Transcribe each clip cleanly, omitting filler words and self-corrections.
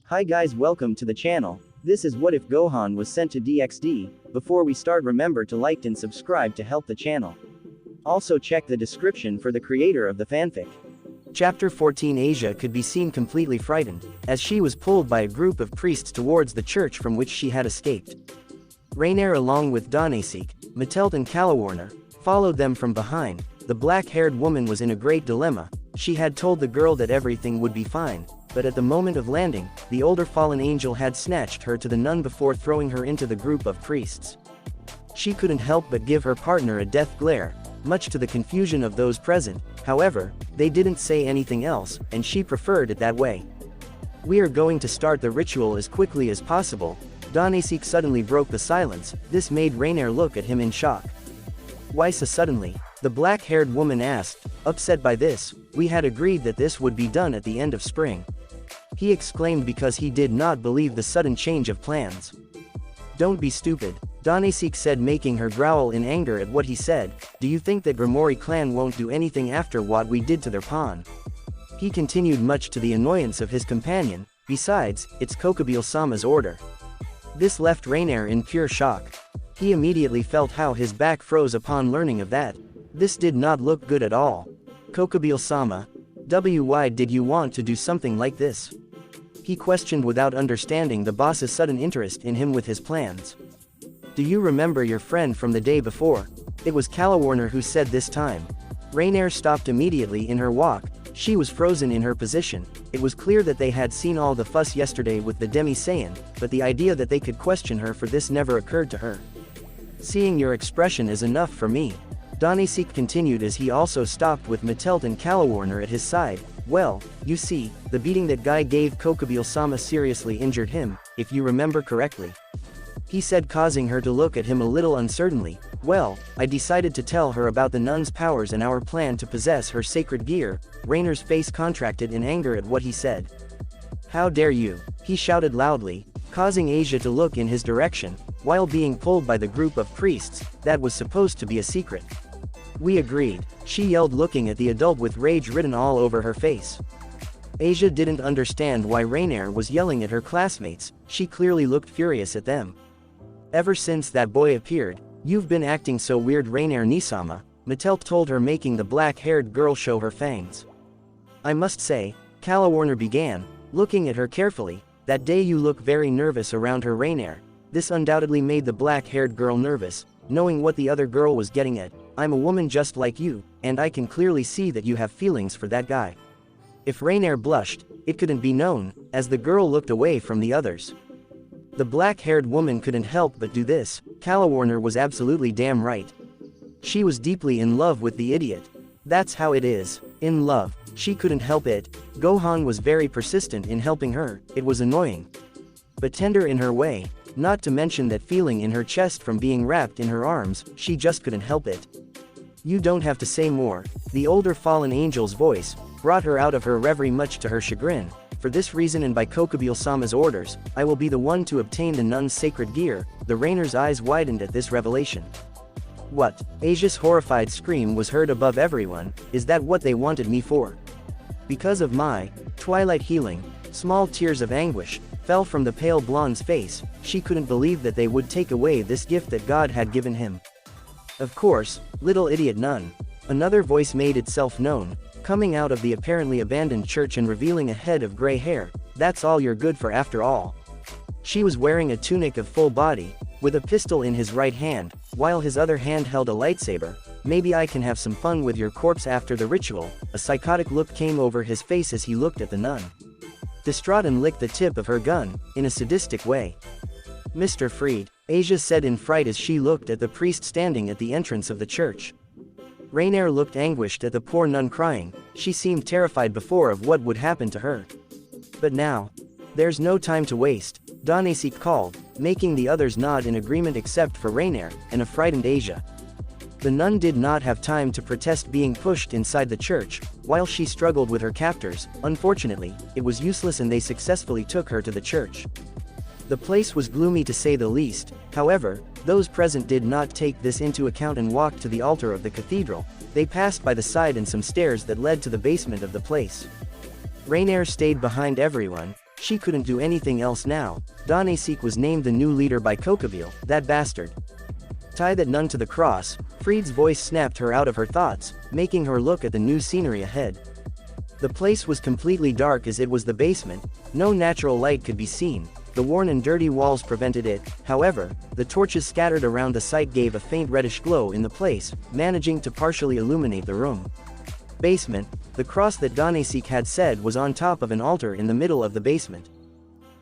Hi guys, welcome to the channel. This is what if Gohan was sent to DxD. Before we start, remember to like and subscribe to help the channel. Also check the description for the creator of the fanfic. Chapter 14. Asia could be seen completely frightened, as she was pulled by a group of priests towards the church from which she had escaped. Raynaire along with Dohnaseek, Matelt and Kalawarner, followed them from behind. The black-haired woman was in a great dilemma. She had told the girl that everything would be fine, but at the moment of landing, the older fallen angel had snatched her to the nun before throwing her into the group of priests. She couldn't help but give her partner a death glare, much to the confusion of those present. However, they didn't say anything else, and she preferred it that way. "We are going to start the ritual as quickly as possible." Dohnaseek suddenly broke the silence. This made Raynaire look at him in shock. "Why so suddenly?" the black-haired woman asked, upset by this. "We had agreed that this would be done at the end of spring." He exclaimed because he did not believe the sudden change of plans. "Don't be stupid," Dohnaseek said, making her growl in anger at what he said. "Do you think that Rimori clan won't do anything after what we did to their pawn?" He continued, much to the annoyance of his companion. "Besides, it's Kokubile-sama's order." This left Raynaire in pure shock. He immediately felt how his back froze upon learning of that. This did not look good at all. "Kokubile-sama? Why did you want to do something like this?" he questioned without understanding the boss's sudden interest in him with his plans. "Do you remember your friend from the day before?" It was Kalawarner who said this time. Raynaire stopped immediately in her walk. She was frozen in her position. It was clear that they had seen all the fuss yesterday with the Demi-Saiyan, but the idea that they could question her for this never occurred to her. "Seeing your expression is enough for me," Dohnaseek continued as he also stopped with Matelt and Kalawarner at his side. "Well, you see, the beating that guy gave Kokubile-sama seriously injured him, if you remember correctly," he said, causing her to look at him a little uncertainly. "Well, I decided to tell her about the nun's powers and our plan to possess her sacred gear." Raynaire's face contracted in anger at what he said. "How dare you!" he shouted loudly, causing Asia to look in his direction, while being pulled by the group of priests. "That was supposed to be a secret." "We agreed," she yelled, looking at the adult with rage written all over her face. Asia didn't understand why Raynaire was yelling at her classmates. She clearly looked furious at them. "Ever since that boy appeared, you've been acting so weird, Raynaire-nisama," Matelt told her, making the black-haired girl show her fangs. "I must say," Kalawarner began, looking at her carefully, "that day you look very nervous around her, Raynaire." This undoubtedly made the black-haired girl nervous, knowing what the other girl was getting at. "I'm a woman just like you, and I can clearly see that you have feelings for that guy." If Raynaire blushed, it couldn't be known, as the girl looked away from the others. The black-haired woman couldn't help but do this. Kalawarner was absolutely damn right. She was deeply in love with the idiot. That's how it is. In love, she couldn't help it. Gohan was very persistent in helping her. It was annoying, but tender in her way. Not to mention that feeling in her chest from being wrapped in her arms, she just couldn't help it. "You don't have to say more." The older fallen angel's voice brought her out of her reverie, much to her chagrin. "For this reason and by Kokubile-sama's orders, I will be the one to obtain the nun's sacred gear." The Raynaire's eyes widened at this revelation. "What?" Asia's horrified scream was heard above everyone. "Is that what they wanted me for? Because of my twilight healing?" Small tears of anguish fell from the pale blonde's face. She couldn't believe that they would take away this gift that God had given him. "Of course, little idiot nun." Another voice made itself known, coming out of the apparently abandoned church and revealing a head of gray hair. "That's all you're good for after all." She was wearing a tunic of full body, with a pistol in his right hand, while his other hand held a lightsaber. "Maybe I can have some fun with your corpse after the ritual." A psychotic look came over his face as he looked at the nun. Distraught, and licked the tip of her gun, in a sadistic way. "Mr. Freed," Asia said in fright as she looked at the priest standing at the entrance of the church. Raynaire looked anguished at the poor nun crying. She seemed terrified before of what would happen to her. But now, "There's no time to waste," Dohnaseek called, making the others nod in agreement except for Raynaire and a frightened Asia. The nun did not have time to protest being pushed inside the church, while she struggled with her captors. Unfortunately, it was useless and they successfully took her to the church. The place was gloomy to say the least. However, those present did not take this into account and walked to the altar of the cathedral. They passed by the side and some stairs that led to the basement of the place. Raynaire stayed behind everyone. She couldn't do anything else now. Dohnaseek was named the new leader by Kokaville, that bastard. Tie that nun to the cross. Freed's voice snapped her out of her thoughts, making her look at the new scenery ahead. The place was completely dark as it was the basement. No natural light could be seen. The worn and dirty walls prevented it. However, the torches scattered around the site gave a faint reddish glow in the place, managing to partially illuminate the room. Basement. The cross that Dohnaseek had said was on top of an altar in the middle of the basement.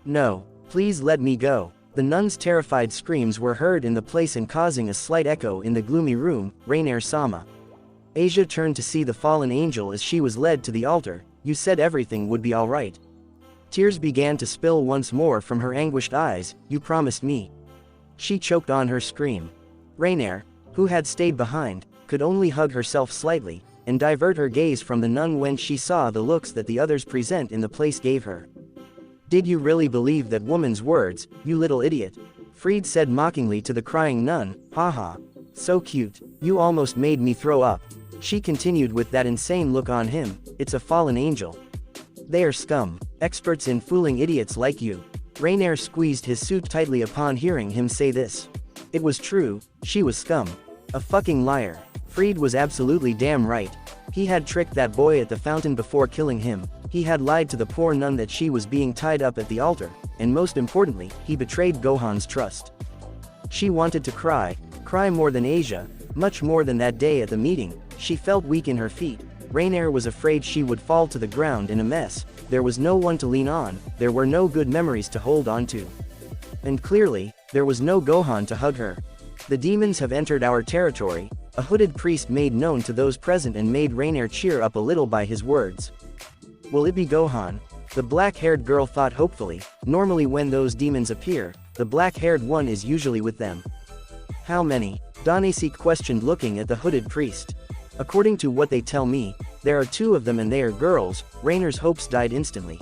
No, please let me go. The nun's terrified screams were heard in the place and causing a slight echo in the gloomy room. Raynaire sama. Asia turned to see the fallen angel as she was led to the altar. You said everything would be alright. Tears began to spill once more from her anguished eyes. You promised me. She choked on her scream. Raynaire, who had stayed behind, could only hug herself slightly, and divert her gaze from the nun when she saw the looks that the others present in the place gave her. Did you really believe that woman's words, you little idiot? Freed said mockingly to the crying nun. Haha. So cute. You almost made me throw up. She continued with that insane look on him. It's a fallen angel. They are scum. Experts in fooling idiots like you. Raynaire squeezed his suit tightly upon hearing him say this. It was true, she was scum. A fucking liar. Freed was absolutely damn right. He had tricked that boy at the fountain before killing him. He had lied to the poor nun that she was being tied up at the altar, and most importantly, he betrayed Gohan's trust. She wanted to cry more than Asia, much more than that day at the meeting. She felt weak in her feet. Raynaire was afraid she would fall to the ground in a mess. There was no one to lean on, there were no good memories to hold on to. And clearly, there was no Gohan to hug her. The demons have entered our territory, a hooded priest made known to those present and made Raynaire cheer up a little by his words. Will it be Gohan? The black-haired girl thought hopefully. Normally when those demons appear, the black-haired one is usually with them. How many? Dohnaseek questioned looking at the hooded priest. According to what they tell me, there are 2 of them and they are girls. Raynaire's hopes died instantly.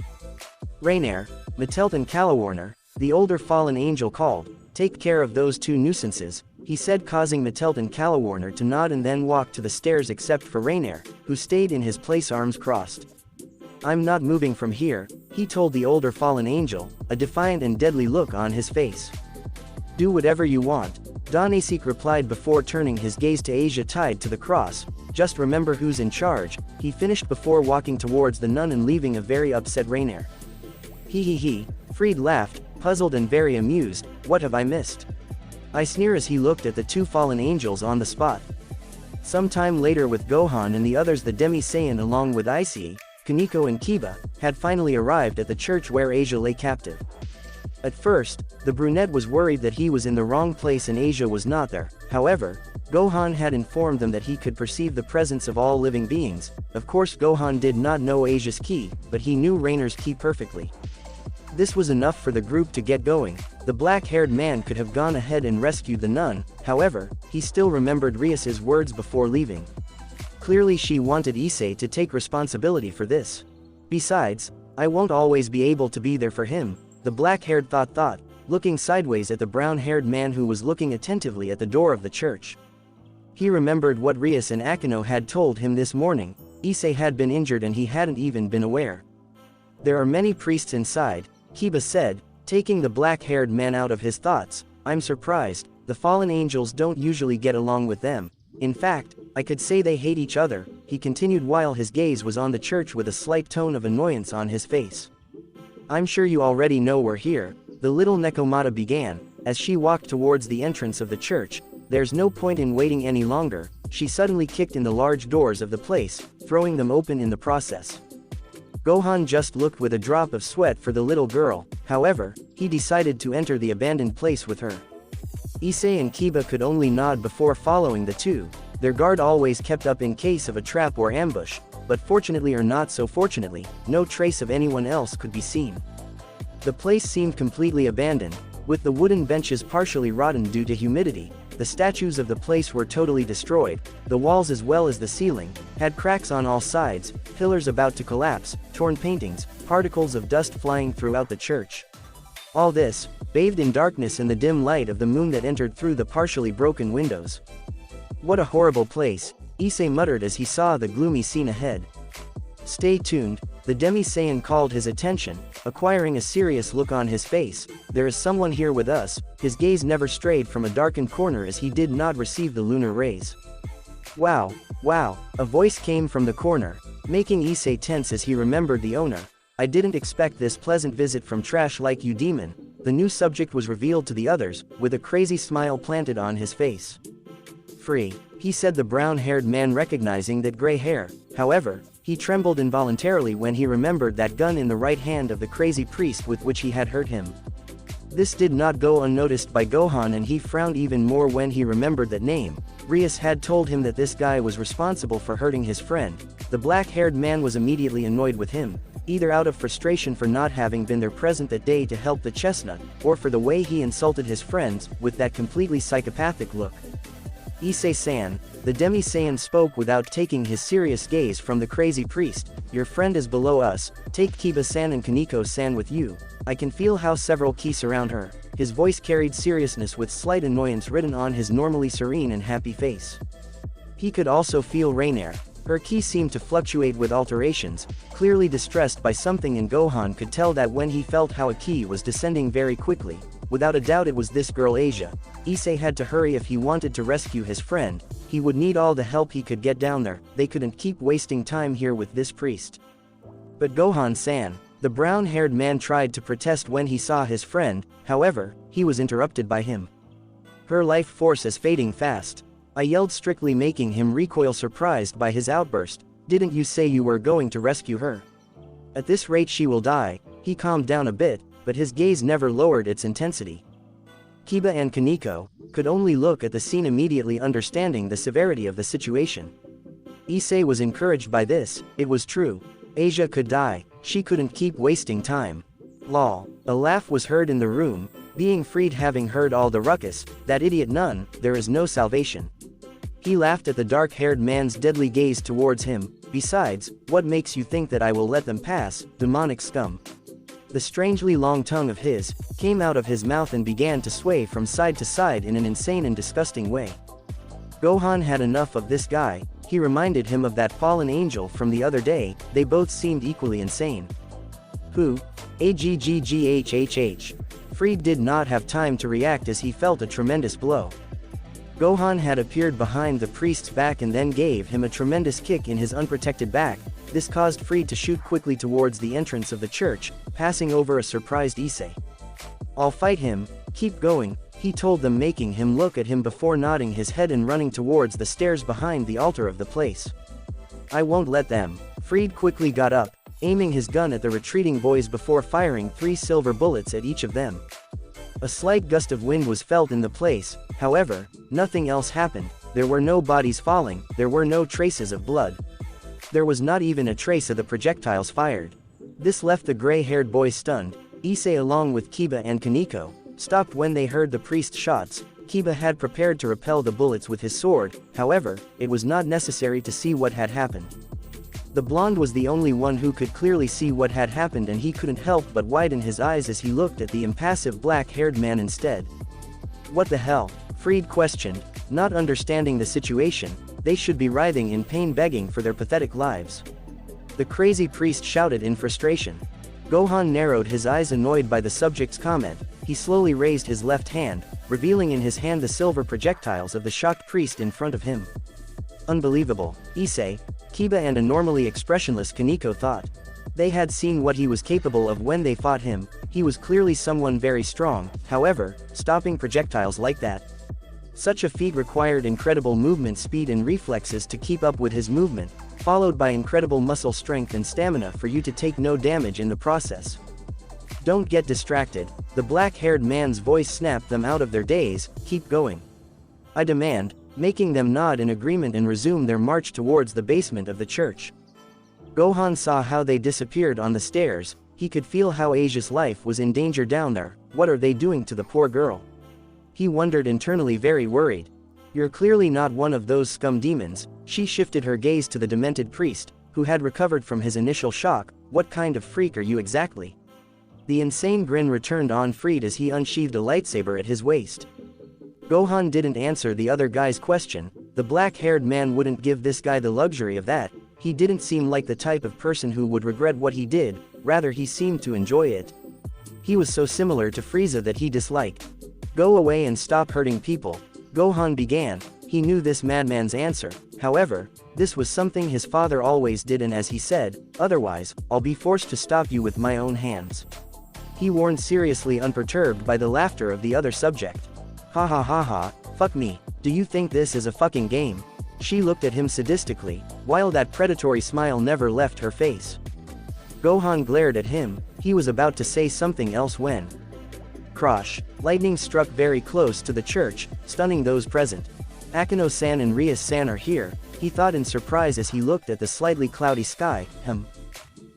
Raynaire, Metelton Calawarner, the older fallen angel called. Take care of those 2 nuisances, he said, causing Metelton Calawarner to nod and then walk to the stairs except for Raynaire, who stayed in his place arms crossed. I'm not moving from here, he told the older fallen angel, a defiant and deadly look on his face. Do whatever you want, Dohnaseek replied before turning his gaze to Asia tied to the cross. Just remember who's in charge, he finished before walking towards the nun and leaving a very upset Raynaire. He. Freed laughed, puzzled and very amused. What have I missed? I sneer as he looked at the 2 fallen angels on the spot. Sometime later with Gohan and the others, the Demi-Saiyan along with Issei, Kaneko and Kiba, had finally arrived at the church where Asia lay captive. At first, the brunette was worried that he was in the wrong place and Asia was not there. However, Gohan had informed them that he could perceive the presence of all living beings. Of course Gohan did not know Asia's ki, but he knew Raynaire's ki perfectly. This was enough for the group to get going. The black-haired man could have gone ahead and rescued the nun, however, he still remembered Rias's words before leaving. Clearly she wanted Issei to take responsibility for this. Besides, I won't always be able to be there for him, the black-haired thought, looking sideways at the brown-haired man who was looking attentively at the door of the church. He remembered what Rias and Akeno had told him this morning. Issei had been injured and he hadn't even been aware. There are many priests inside, Kiba said, taking the black-haired man out of his thoughts. I'm surprised, the fallen angels don't usually get along with them. In fact, I could say they hate each other, he continued while his gaze was on the church with a slight tone of annoyance on his face. I'm sure you already know we're here, the little Nekomata began, as she walked towards the entrance of the church. There's no point in waiting any longer, she suddenly kicked in the large doors of the place, throwing them open in the process. Gohan just looked with a drop of sweat for the little girl, however, he decided to enter the abandoned place with her. Issei and Kiba could only nod before following the 2, their guard always kept up in case of a trap or ambush, but fortunately or not so fortunately, no trace of anyone else could be seen. The place seemed completely abandoned, with the wooden benches partially rotten due to humidity. The statues of the place were totally destroyed, the walls as well as the ceiling, had cracks on all sides, pillars about to collapse, torn paintings, particles of dust flying throughout the church. All this, bathed in darkness and the dim light of the moon that entered through the partially broken windows. What a horrible place, Issei muttered as he saw the gloomy scene ahead. Stay tuned, The Demi-Saiyan called his attention, acquiring a serious look on his face. There is someone here with us. His gaze never strayed from a darkened corner as he did not receive the lunar rays. Wow, wow, a voice came from the corner, making Issei tense as he remembered the owner. I didn't expect this pleasant visit from trash like you, demon. The new subject was revealed to the others, with a crazy smile planted on his face. Free, he said, the brown-haired man, recognizing that gray hair. However, he trembled involuntarily when he remembered that gun in the right hand of the crazy priest with which he had hurt him. This did not go unnoticed by Gohan, and he frowned even more when he remembered that name. Rias had told him that this guy was responsible for hurting his friend. The black-haired man was immediately annoyed with him, either out of frustration for not having been there present that day to help the chestnut, or for the way he insulted his friends, with that completely psychopathic look. Issei-san, the Demi-Saiyan spoke without taking his serious gaze from the crazy priest. Your friend is below us. Take Kiba-san and Kaneko-san with you. I can feel how several ki surround her. His voice carried seriousness with slight annoyance written on his normally serene and happy face. He could also feel Raynaire. Her ki seemed to fluctuate with alterations, clearly distressed by something, and Gohan could tell that when he felt how a ki was descending very quickly. Without a doubt it was this girl Asia. Issei had to hurry if he wanted to rescue his friend. He would need all the help he could get down there. They couldn't keep wasting time here with this priest. But Gohan-san, the brown-haired man tried to protest when he saw his friend. However, he was interrupted by him. Her life force is fading fast. I yelled, strictly making him recoil, surprised by his outburst. Didn't you say you were going to rescue her? At this rate she will die. He calmed down a bit, but his gaze never lowered its intensity. Kiba and Kaneko could only look at the scene, immediately understanding the severity of the situation. Issei was encouraged by this. It was true. Asia could die. She couldn't keep wasting time. Lol. A laugh was heard in the room. Being freed, having heard all the ruckus. That idiot, none, there is no salvation. He laughed at the dark-haired man's deadly gaze towards him. Besides, what makes you think that I will let them pass, demonic scum? The strangely long tongue of his came out of his mouth and began to sway from side to side in an insane and disgusting way. Gohan had enough of this guy. He reminded him of that fallen angel from the other day. They both seemed equally insane. Who? Aggghhh. Freed did not have time to react as he felt a tremendous blow. Gohan had appeared behind the priest's back and then gave him a tremendous kick in his unprotected back. This caused Freed to shoot quickly towards the entrance of the church, passing over a surprised Issei. I'll fight him, keep going, he told them, making him look at him before nodding his head and running towards the stairs behind the altar of the place. I won't let them. Freed quickly got up, aiming his gun at the retreating boys before firing 3 silver bullets at each of them. A slight gust of wind was felt in the place. However, nothing else happened. There were no bodies falling, there were no traces of blood. There was not even a trace of the projectiles fired. This left the gray-haired boys stunned. Issei, along with Kiba and Kaneko, stopped when they heard the priest's shots. Kiba had prepared to repel the bullets with his sword. However, it was not necessary to see what had happened. The blonde was the only one who could clearly see what had happened, and he couldn't help but widen his eyes as he looked at the impassive black-haired man instead. What the hell? Freed questioned, not understanding the situation. They should be writhing in pain, begging for their pathetic lives. The crazy priest shouted in frustration. Gohan narrowed his eyes, annoyed by the subject's comment. He slowly raised his left hand, revealing in his hand the silver projectiles of the shocked priest in front of him. Unbelievable, Issei, Kiba and a normally expressionless Kaneko thought. They had seen what he was capable of when they fought him. He was clearly someone very strong. However, stopping projectiles like that, such a feat required incredible movement speed and reflexes to keep up with his movement, followed by incredible muscle strength and stamina for you to take no damage in the process. Don't get distracted. The black-haired man's voice snapped them out of their daze. Keep going, I demand, making them nod in agreement and resume their march towards the basement of the church. Gohan saw how they disappeared on the stairs. He could feel how Asia's life was in danger down there. What are they doing to the poor girl? He wondered internally, very worried. You're clearly not one of those scum demons. She shifted her gaze to the demented priest, who had recovered from his initial shock. What kind of freak are you exactly? The insane grin returned on Freed as he unsheathed a lightsaber at his waist. Gohan didn't answer the other guy's question. The black-haired man wouldn't give this guy the luxury of that. He didn't seem like the type of person who would regret what he did, rather he seemed to enjoy it. He was so similar to Frieza that he disliked. Go away and stop hurting people, Gohan began. He knew this madman's answer, however, this was something his father always did, and as he said, otherwise, I'll be forced to stop you with my own hands. He warned, seriously unperturbed by the laughter of the other subject. Ha ha ha ha, fuck me, do you think this is a fucking game? She looked at him sadistically, while that predatory smile never left her face. Gohan glared at him. He was about to say something else when crash, lightning struck very close to the church, stunning those present. Akeno-san and Rias-san are here, he thought in surprise as he looked at the slightly cloudy sky.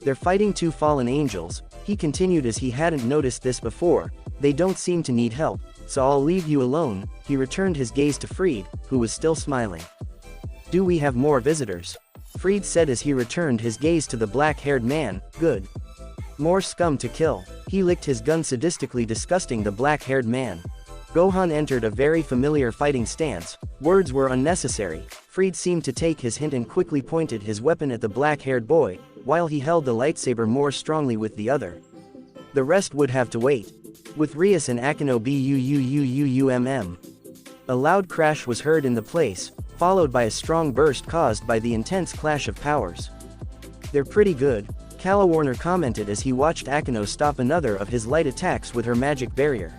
They're fighting two fallen angels, he continued as he hadn't noticed this before. They don't seem to need help, so I'll leave you alone. He returned his gaze to Freed, who was still smiling. Do we have more visitors? Freed said as he returned his gaze to the black-haired man. Good. More scum to kill. He licked his gun sadistically, disgusting the black-haired man. Gohan entered a very familiar fighting stance. Words were unnecessary. Freed seemed to take his hint and quickly pointed his weapon at the black-haired boy, while he held the lightsaber more strongly with the other. The rest would have to wait. With Rias and Akeno buuuuumm. A loud crash was heard in the place, followed by a strong burst caused by the intense clash of powers. They're pretty good, Warner commented as he watched Akeno stop another of his light attacks with her magic barrier.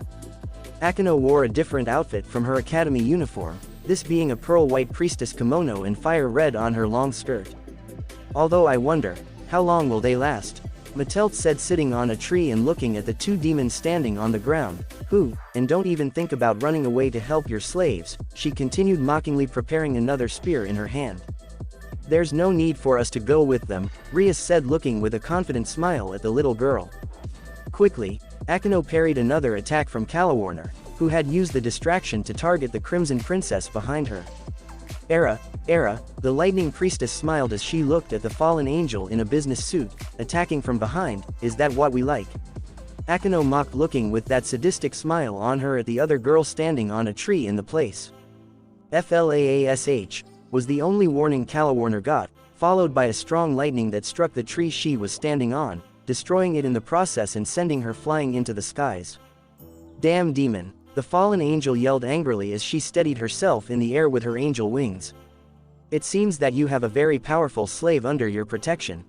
Akeno wore a different outfit from her academy uniform, this being a pearl white priestess kimono and fire red on her long skirt. Although I wonder, how long will they last? Matelt said, sitting on a tree and looking at the two demons standing on the ground. And don't even think about running away to help your slaves, she continued mockingly, preparing another spear in her hand. There's no need for us to go with them, Rias said, looking with a confident smile at the little girl. Quickly, Akeno parried another attack from Warner, who had used the distraction to target the Crimson Princess behind her. Era, the Lightning Priestess smiled as she looked at the fallen angel in a business suit, attacking from behind. Is that what we like? Akeno mocked, looking with that sadistic smile on her at the other girl standing on a tree in the place. Flash, was the only warning Warner got, followed by a strong lightning that struck the tree she was standing on, destroying it in the process and sending her flying into the skies. Damn demon, the fallen angel yelled angrily as she steadied herself in the air with her angel wings. It seems that you have a very powerful slave under your protection.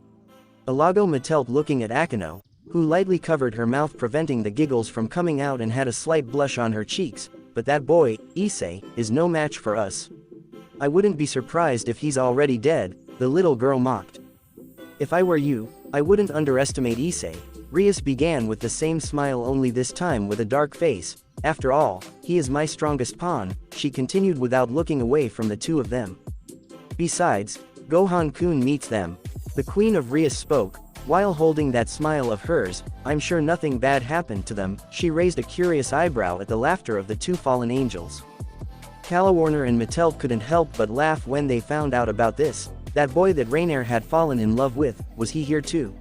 Alago Matelt, looking at Akeno, who lightly covered her mouth, preventing the giggles from coming out, and had a slight blush on her cheeks. But that boy, Issei, is no match for us. I wouldn't be surprised if he's already dead, the little girl mocked. If I were you, I wouldn't underestimate Issei, Rias began with the same smile, only this time with a dark face. After all, he is my strongest pawn, she continued without looking away from the two of them. Besides, Gohan-kun meets them. The Queen of Rias spoke, while holding that smile of hers. I'm sure nothing bad happened to them. She raised a curious eyebrow at the laughter of the two fallen angels. Warner and Mattel couldn't help but laugh when they found out about this. That boy that Raynaire had fallen in love with, was he here too?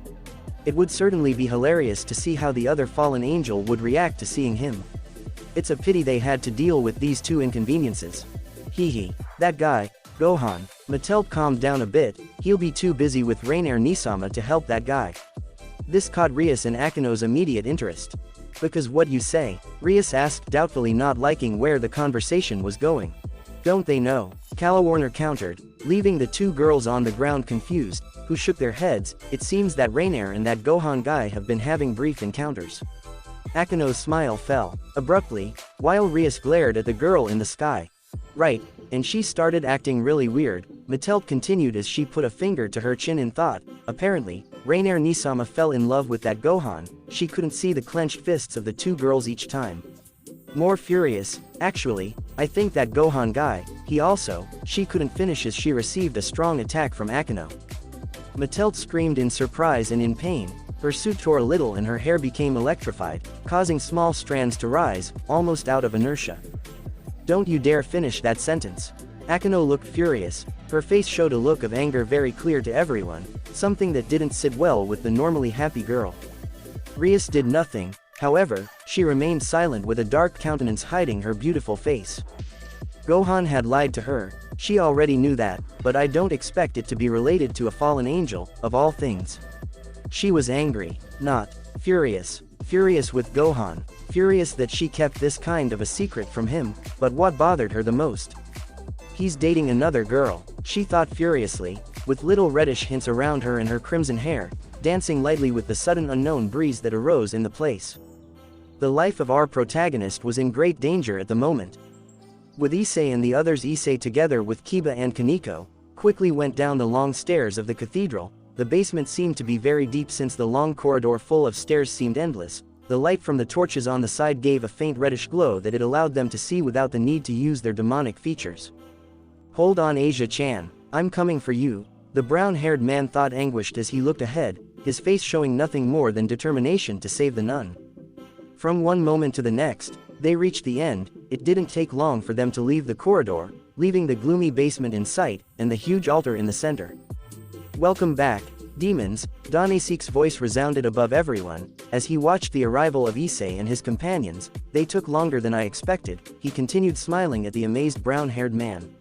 It would certainly be hilarious to see how the other fallen angel would react to seeing him. It's a pity they had to deal with these two inconveniences. Hee, that guy, Gohan. Mattel calmed down a bit, he'll be too busy with Raynaire Nisama to help that guy. This caught Rias and Akeno's immediate interest. Because what you say? Rias asked doubtfully, not liking where the conversation was going. Don't they know? Warner countered, leaving the two girls on the ground confused, who shook their heads. It seems that Raynaire and that Gohan guy have been having brief encounters. Akeno's smile fell abruptly, while Rias glared at the girl in the sky. Right, and she started acting really weird, Mattel continued as she put a finger to her chin in thought. Apparently, Raynaire Nisama fell in love with that Gohan. She couldn't see the clenched fists of the two girls each time. More furious, actually, I think that Gohan guy, he also. She couldn't finish as she received a strong attack from Akeno. Mattel screamed in surprise and in pain. Her suit tore a little and her hair became electrified, causing small strands to rise, almost out of inertia. Don't you dare finish that sentence. Akeno looked furious, her face showed a look of anger very clear to everyone, something that didn't sit well with the normally happy girl. Rias did nothing, however, she remained silent with a dark countenance hiding her beautiful face. Gohan had lied to her, she already knew that, but I don't expect it to be related to a fallen angel, of all things. She was angry, not furious. Furious with Gohan, furious that she kept this kind of a secret from him, but what bothered her the most? He's dating another girl, she thought furiously, with little reddish hints around her and her crimson hair, dancing lightly with the sudden unknown breeze that arose in the place. The life of our protagonist was in great danger at the moment. With Issei and the others, Issei together with Kiba and Kaneko, quickly went down the long stairs of the cathedral. The basement seemed to be very deep since the long corridor full of stairs seemed endless. The light from the torches on the side gave a faint reddish glow that it allowed them to see without the need to use their demonic features. Hold on, Asia-chan, I'm coming for you, the brown-haired man thought, anguished as he looked ahead, his face showing nothing more than determination to save the nun. From one moment to the next, they reached the end. It didn't take long for them to leave the corridor, leaving the gloomy basement in sight, and the huge altar in the center. Welcome back, demons, Dohnaseek's voice resounded above everyone, as he watched the arrival of Issei and his companions. They took longer than I expected, he continued, smiling at the amazed brown-haired man.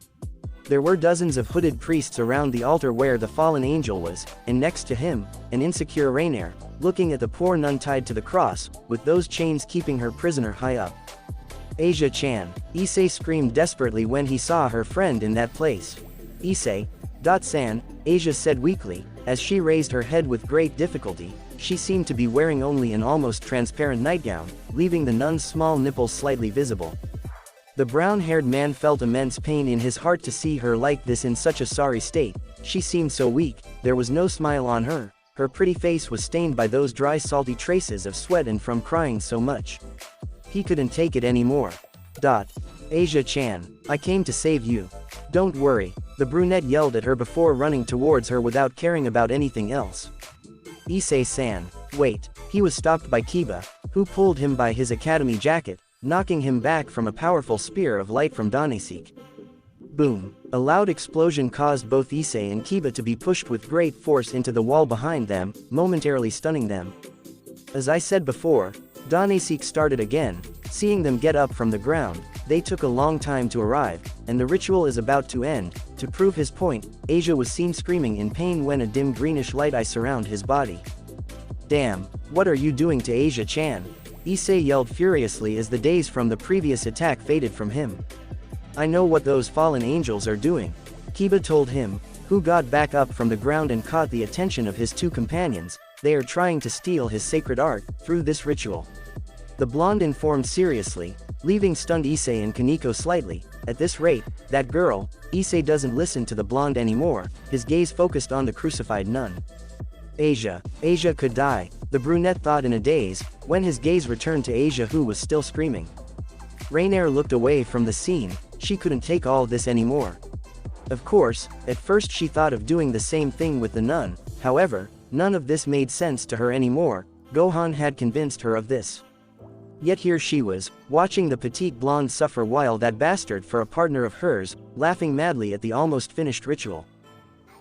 There were dozens of hooded priests around the altar where the fallen angel was, and next to him, an insecure Raynaire, looking at the poor nun tied to the cross, with those chains keeping her prisoner high up. Asia-chan, Issei screamed desperately when he saw her friend in that place. Issei-san, Asia said weakly, as she raised her head with great difficulty. She seemed to be wearing only an almost transparent nightgown, leaving the nun's small nipples slightly visible. The brown-haired man felt immense pain in his heart to see her like this in such a sorry state. She seemed so weak, there was no smile on her. Her pretty face was stained by those dry salty traces of sweat and from crying so much. He couldn't take it anymore. Asia-chan, I came to save you. Don't worry, the brunette yelled at her before running towards her without caring about anything else. Issei-san, wait, he was stopped by Kiba, who pulled him by his academy jacket, knocking him back from a powerful spear of light from Dohnaseek. Boom! A loud explosion caused both Issei and Kiba to be pushed with great force into the wall behind them, momentarily stunning them. As I said before, Dohnaseek started again. Seeing them get up from the ground, they took a long time to arrive, and the ritual is about to end. To prove his point, Asia was seen screaming in pain when a dim greenish light eye surrounded his body. Damn, what are you doing to Asia-chan? Issei yelled furiously as the daze from the previous attack faded from him. I know what those fallen angels are doing, Kiba told him, who got back up from the ground and caught the attention of his two companions. They are trying to steal his sacred art through this ritual. The blonde informed seriously, leaving stunned Issei and Kaneko slightly. At this rate, that girl, Issei doesn't listen to the blonde anymore, his gaze focused on the crucified nun. Asia could die, the brunette thought in a daze, when his gaze returned to Asia, who was still screaming. Raynaire looked away from the scene, she couldn't take all this anymore. Of course, at first she thought of doing the same thing with the nun, however, none of this made sense to her anymore. Gohan had convinced her of this. Yet here she was, watching the petite blonde suffer while that bastard for a partner of hers, laughing madly at the almost finished ritual.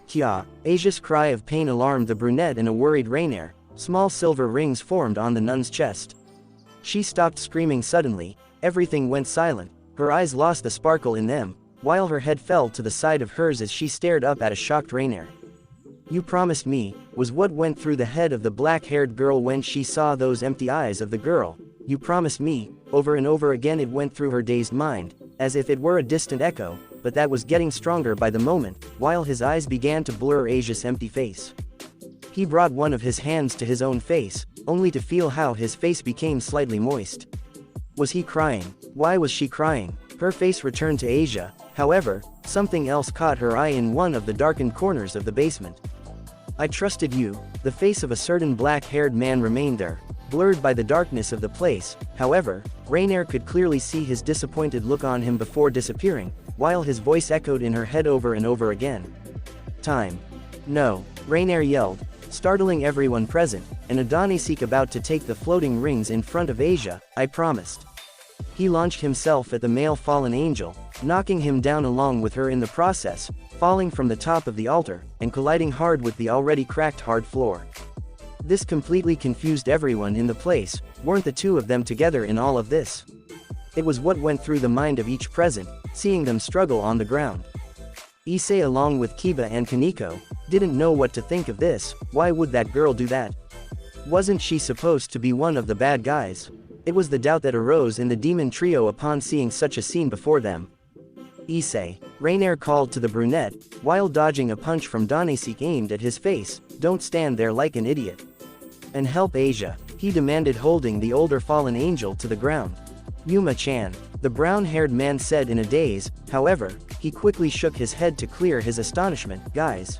Kya, Asia's cry of pain alarmed the brunette and a worried Raynaire. Small silver rings formed on the nun's chest. She stopped screaming suddenly, everything went silent, her eyes lost the sparkle in them, while her head fell to the side of hers as she stared up at a shocked Raynaire. You promised me, was what went through the head of the black-haired girl when she saw those empty eyes of the girl. You promised me, over and over again it went through her dazed mind, as if it were a distant echo, but that was getting stronger by the moment, while his eyes began to blur Asia's empty face. He brought one of his hands to his own face, only to feel how his face became slightly moist. Was he crying? Why was she crying? Her face returned to Asia, however, something else caught her eye in one of the darkened corners of the basement. I trusted you. The face of a certain black-haired man remained there, blurred by the darkness of the place. However, Raynaire could clearly see his disappointed look on him before disappearing, while his voice echoed in her head over and over again. Time. No, Raynaire yelled, startling everyone present, and a Dohnaseek about to take the floating rings in front of Asia. I promised. He launched himself at the male fallen angel, knocking him down along with her in the process, falling from the top of the altar, and colliding hard with the already cracked hard floor. This completely confused everyone in the place. Weren't the two of them together in all of this? It was what went through the mind of each present, seeing them struggle on the ground. Issei, along with Kiba and Kaneko, didn't know what to think of this. Why would that girl do that? Wasn't she supposed to be one of the bad guys? It was the doubt that arose in the demon trio upon seeing such a scene before them. Issei, Raynaire called to the brunette, while dodging a punch from Dohnaseek aimed at his face, "Don't stand there like an idiot. And help Asia," he demanded, holding the older fallen angel to the ground. "Yuma-chan," the brown-haired man said in a daze. However, he quickly shook his head to clear his astonishment. "Guys,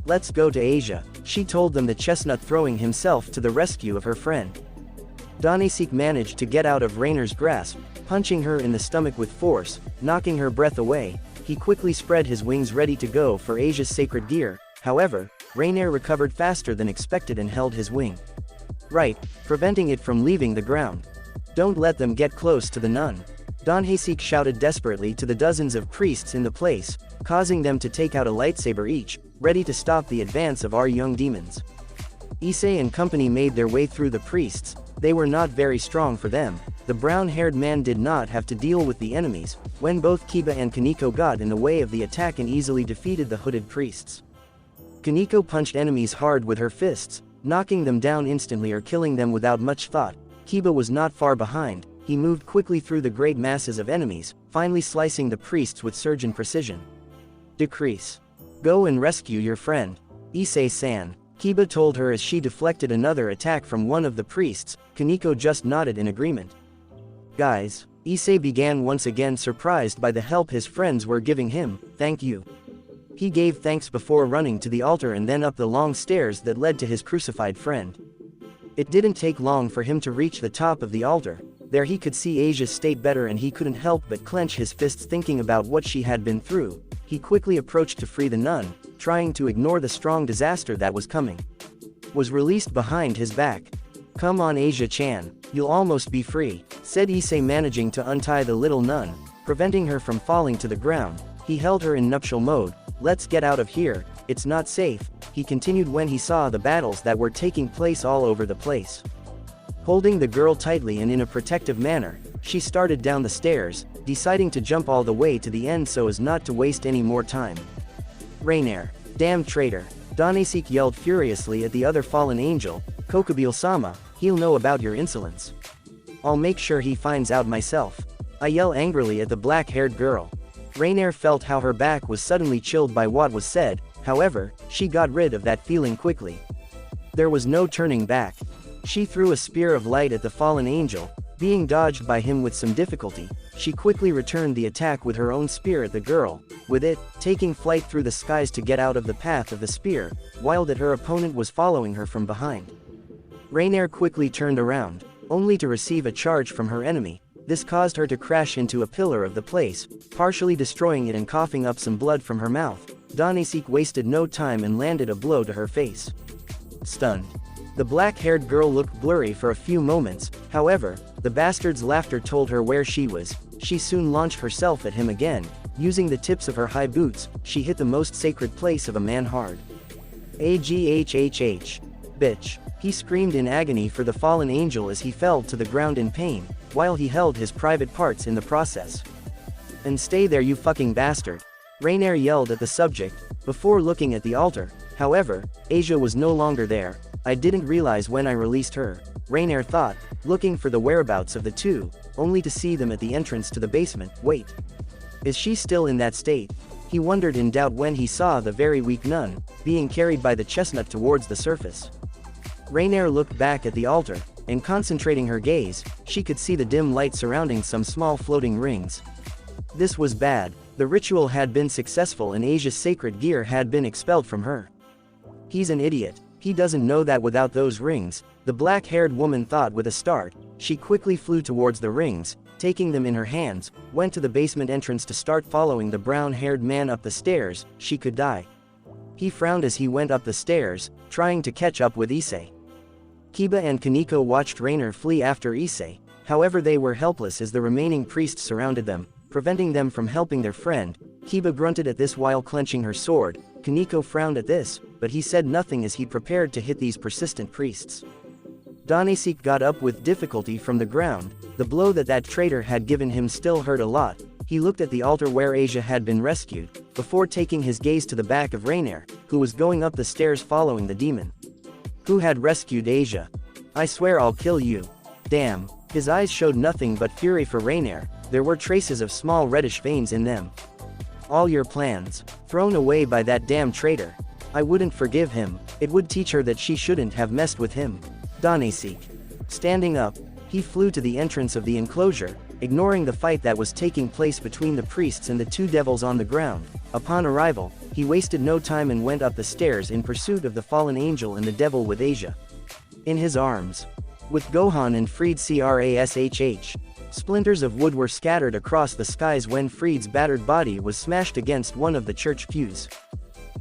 let's go to Asia," she told them, the chestnut throwing himself to the rescue of her friend. Dohnaseek managed to get out of Raynaire's grasp, punching her in the stomach with force, knocking her breath away. He quickly spread his wings ready to go for Asia's sacred gear. However, Raynaire recovered faster than expected and held his wing right, preventing it from leaving the ground. "Don't let them get close to the nun," Dohnaseek shouted desperately to the dozens of priests in the place, causing them to take out a lightsaber each, ready to stop the advance of our young demons. Issei and company made their way through the priests. They were not very strong for them. The brown-haired man did not have to deal with the enemies, when both Kiba and Kaneko got in the way of the attack and easily defeated the hooded priests. Kaneko punched enemies hard with her fists, knocking them down instantly or killing them without much thought. Kiba was not far behind. He moved quickly through the great masses of enemies, finally slicing the priests with surgeon precision. "Decrease. Go and rescue your friend, Issei-san," Kiba told her as she deflected another attack from one of the priests. Kaneko just nodded in agreement. "Guys," Issei began once again, surprised by the help his friends were giving him. "Thank you." He gave thanks before running to the altar and then up the long stairs that led to his crucified friend. It didn't take long for him to reach the top of the altar. There he could see Asia's state better and he couldn't help but clench his fists thinking about what she had been through. He quickly approached to free the nun, trying to ignore the strong disaster that was coming. Was released behind his back. "Come on Asia-chan, you'll almost be free," said Issei, managing to untie the little nun, preventing her from falling to the ground. He held her in nuptial mode. "Let's get out of here, it's not safe," he continued when he saw the battles that were taking place all over the place. Holding the girl tightly and in a protective manner, she started down the stairs, deciding to jump all the way to the end so as not to waste any more time. "Raynaire, damn traitor," Dohnaseek yelled furiously at the other fallen angel. "Kokubile-sama, he'll know about your insolence. I'll make sure he finds out myself," I yell angrily at the black-haired girl. Raynaire felt how her back was suddenly chilled by what was said. However, she got rid of that feeling quickly. There was no turning back. She threw a spear of light at the fallen angel, being dodged by him with some difficulty. She quickly returned the attack with her own spear at the girl, with it taking flight through the skies to get out of the path of the spear, while that her opponent was following her from behind. Raynaire quickly turned around, only to receive a charge from her enemy. This caused her to crash into a pillar of the place, partially destroying it and coughing up some blood from her mouth. Dohnaseek wasted no time and landed a blow to her face. Stunned. The black-haired girl looked blurry for a few moments. However, the bastard's laughter told her where she was. She soon launched herself at him again. Using the tips of her high boots, she hit the most sacred place of a man hard. "Aghhh, bitch," he screamed in agony for the fallen angel as he fell to the ground in pain, while he held his private parts in the process. "And stay there, you fucking bastard," Raynaire yelled at the subject, before looking at the altar. However, Asia was no longer there. "I didn't realize when I released her," Raynaire thought, looking for the whereabouts of the two, only to see them at the entrance to the basement. Wait. Is she still in that state? He wondered in doubt when he saw the very weak nun, being carried by the chestnut towards the surface. Raynaire looked back at the altar, and concentrating her gaze, she could see the dim light surrounding some small floating rings. This was bad. The ritual had been successful and Asia's sacred gear had been expelled from her. He's an idiot. He doesn't know that without those rings, the black-haired woman thought with a start. She quickly flew towards the rings, taking them in her hands, went to the basement entrance to start following the brown-haired man up the stairs. She could die. He frowned as he went up the stairs, trying to catch up with Issei. Kiba and Kaneko watched Raynaire flee after Issei. However, they were helpless as the remaining priests surrounded them, preventing them from helping their friend. Kiba grunted at this while clenching her sword. Kaneko frowned at this, but he said nothing as he prepared to hit these persistent priests. Dohnaseek got up with difficulty from the ground. The blow that traitor had given him still hurt a lot. He looked at the altar where Issei had been rescued, before taking his gaze to the back of Raynaire, who was going up the stairs following the demon. Who had rescued Issei? I swear I'll kill you. Damn. His eyes showed nothing but fury for Raynaire. There were traces of small reddish veins in them. All your plans, thrown away by that damn traitor. I wouldn't forgive him. It would teach her that she shouldn't have messed with him. Dohnaseek. Standing up, he flew to the entrance of the enclosure, ignoring the fight that was taking place between the priests and the two devils on the ground. Upon arrival, he wasted no time and went up the stairs in pursuit of the fallen angel and the devil with Issei in his arms. With Gohan and Freed crashh. Splinters of wood were scattered across the skies when Freed's battered body was smashed against one of the church pews.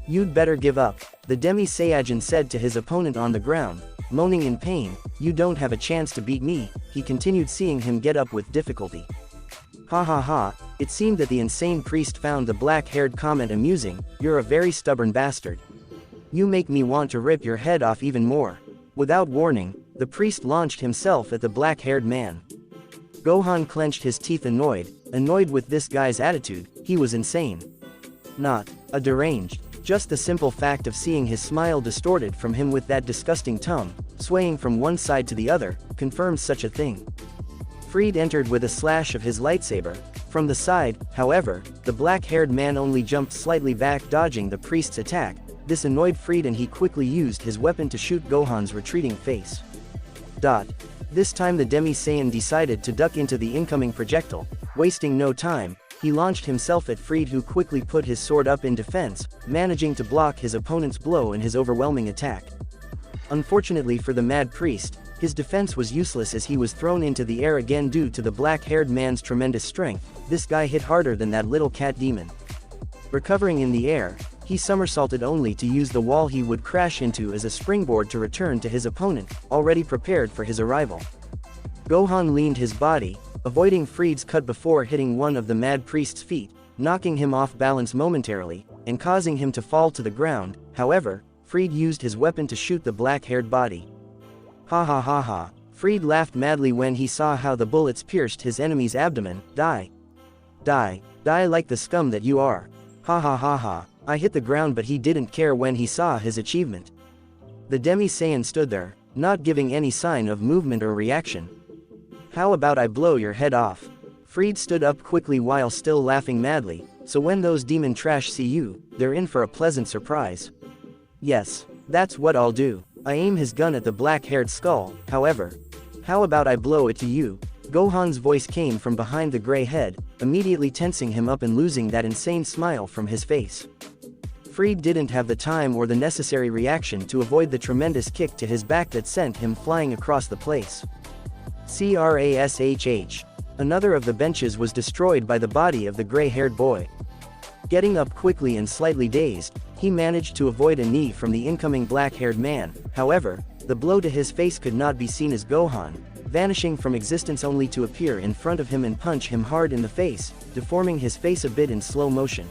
You'd better give up, the Demi-Saiyan said to his opponent on the ground, moaning in pain. You don't have a chance to beat me, he continued, seeing him get up with difficulty. Ha ha ha, it seemed that the insane priest found the black-haired comment amusing. You're a very stubborn bastard. You make me want to rip your head off even more. Without warning, the priest launched himself at the black-haired man. Gohan clenched his teeth, annoyed with this guy's attitude. He was insane. Not a deranged. Just the simple fact of seeing his smile distorted from him with that disgusting tongue, swaying from one side to the other, confirms such a thing. Freed entered with a slash of his lightsaber. From the side, however, the black-haired man only jumped slightly back, dodging the priest's attack. This annoyed Freed and he quickly used his weapon to shoot Gohan's retreating face. This time the Demi-Saiyan decided to duck into the incoming projectile. Wasting no time, he launched himself at Freed, who quickly put his sword up in defense, managing to block his opponent's blow and his overwhelming attack. Unfortunately for the mad priest, his defense was useless as he was thrown into the air again due to the black-haired man's tremendous strength. This guy hit harder than that little cat demon. Recovering in the air, he somersaulted only to use the wall he would crash into as a springboard to return to his opponent, already prepared for his arrival. Gohan leaned his body, avoiding Freed's cut before hitting one of the mad priest's feet, knocking him off balance momentarily, and causing him to fall to the ground. However, Freed used his weapon to shoot the black-haired body. Ha ha ha ha. Freed laughed madly when he saw how the bullets pierced his enemy's abdomen. Die. Die. Die like the scum that you are. Ha ha ha ha. I hit the ground, but he didn't care when he saw his achievement. The Demi-Saiyan stood there, not giving any sign of movement or reaction. How about I blow your head off? Freed stood up quickly while still laughing madly. So when those demon trash see you, they're in for a pleasant surprise. Yes, that's what I'll do. I aim his gun at the black-haired skull. However, how about I blow it to you? Gohan's voice came from behind the gray head, immediately tensing him up and losing that insane smile from his face. Freed didn't have the time or the necessary reaction to avoid the tremendous kick to his back that sent him flying across the place. Crashh. Another of the benches was destroyed by the body of the gray-haired boy. Getting up quickly and slightly dazed, he managed to avoid a knee from the incoming black-haired man. However, the blow to his face could not be seen as Gohan, vanishing from existence only to appear in front of him and punch him hard in the face, deforming his face a bit in slow motion.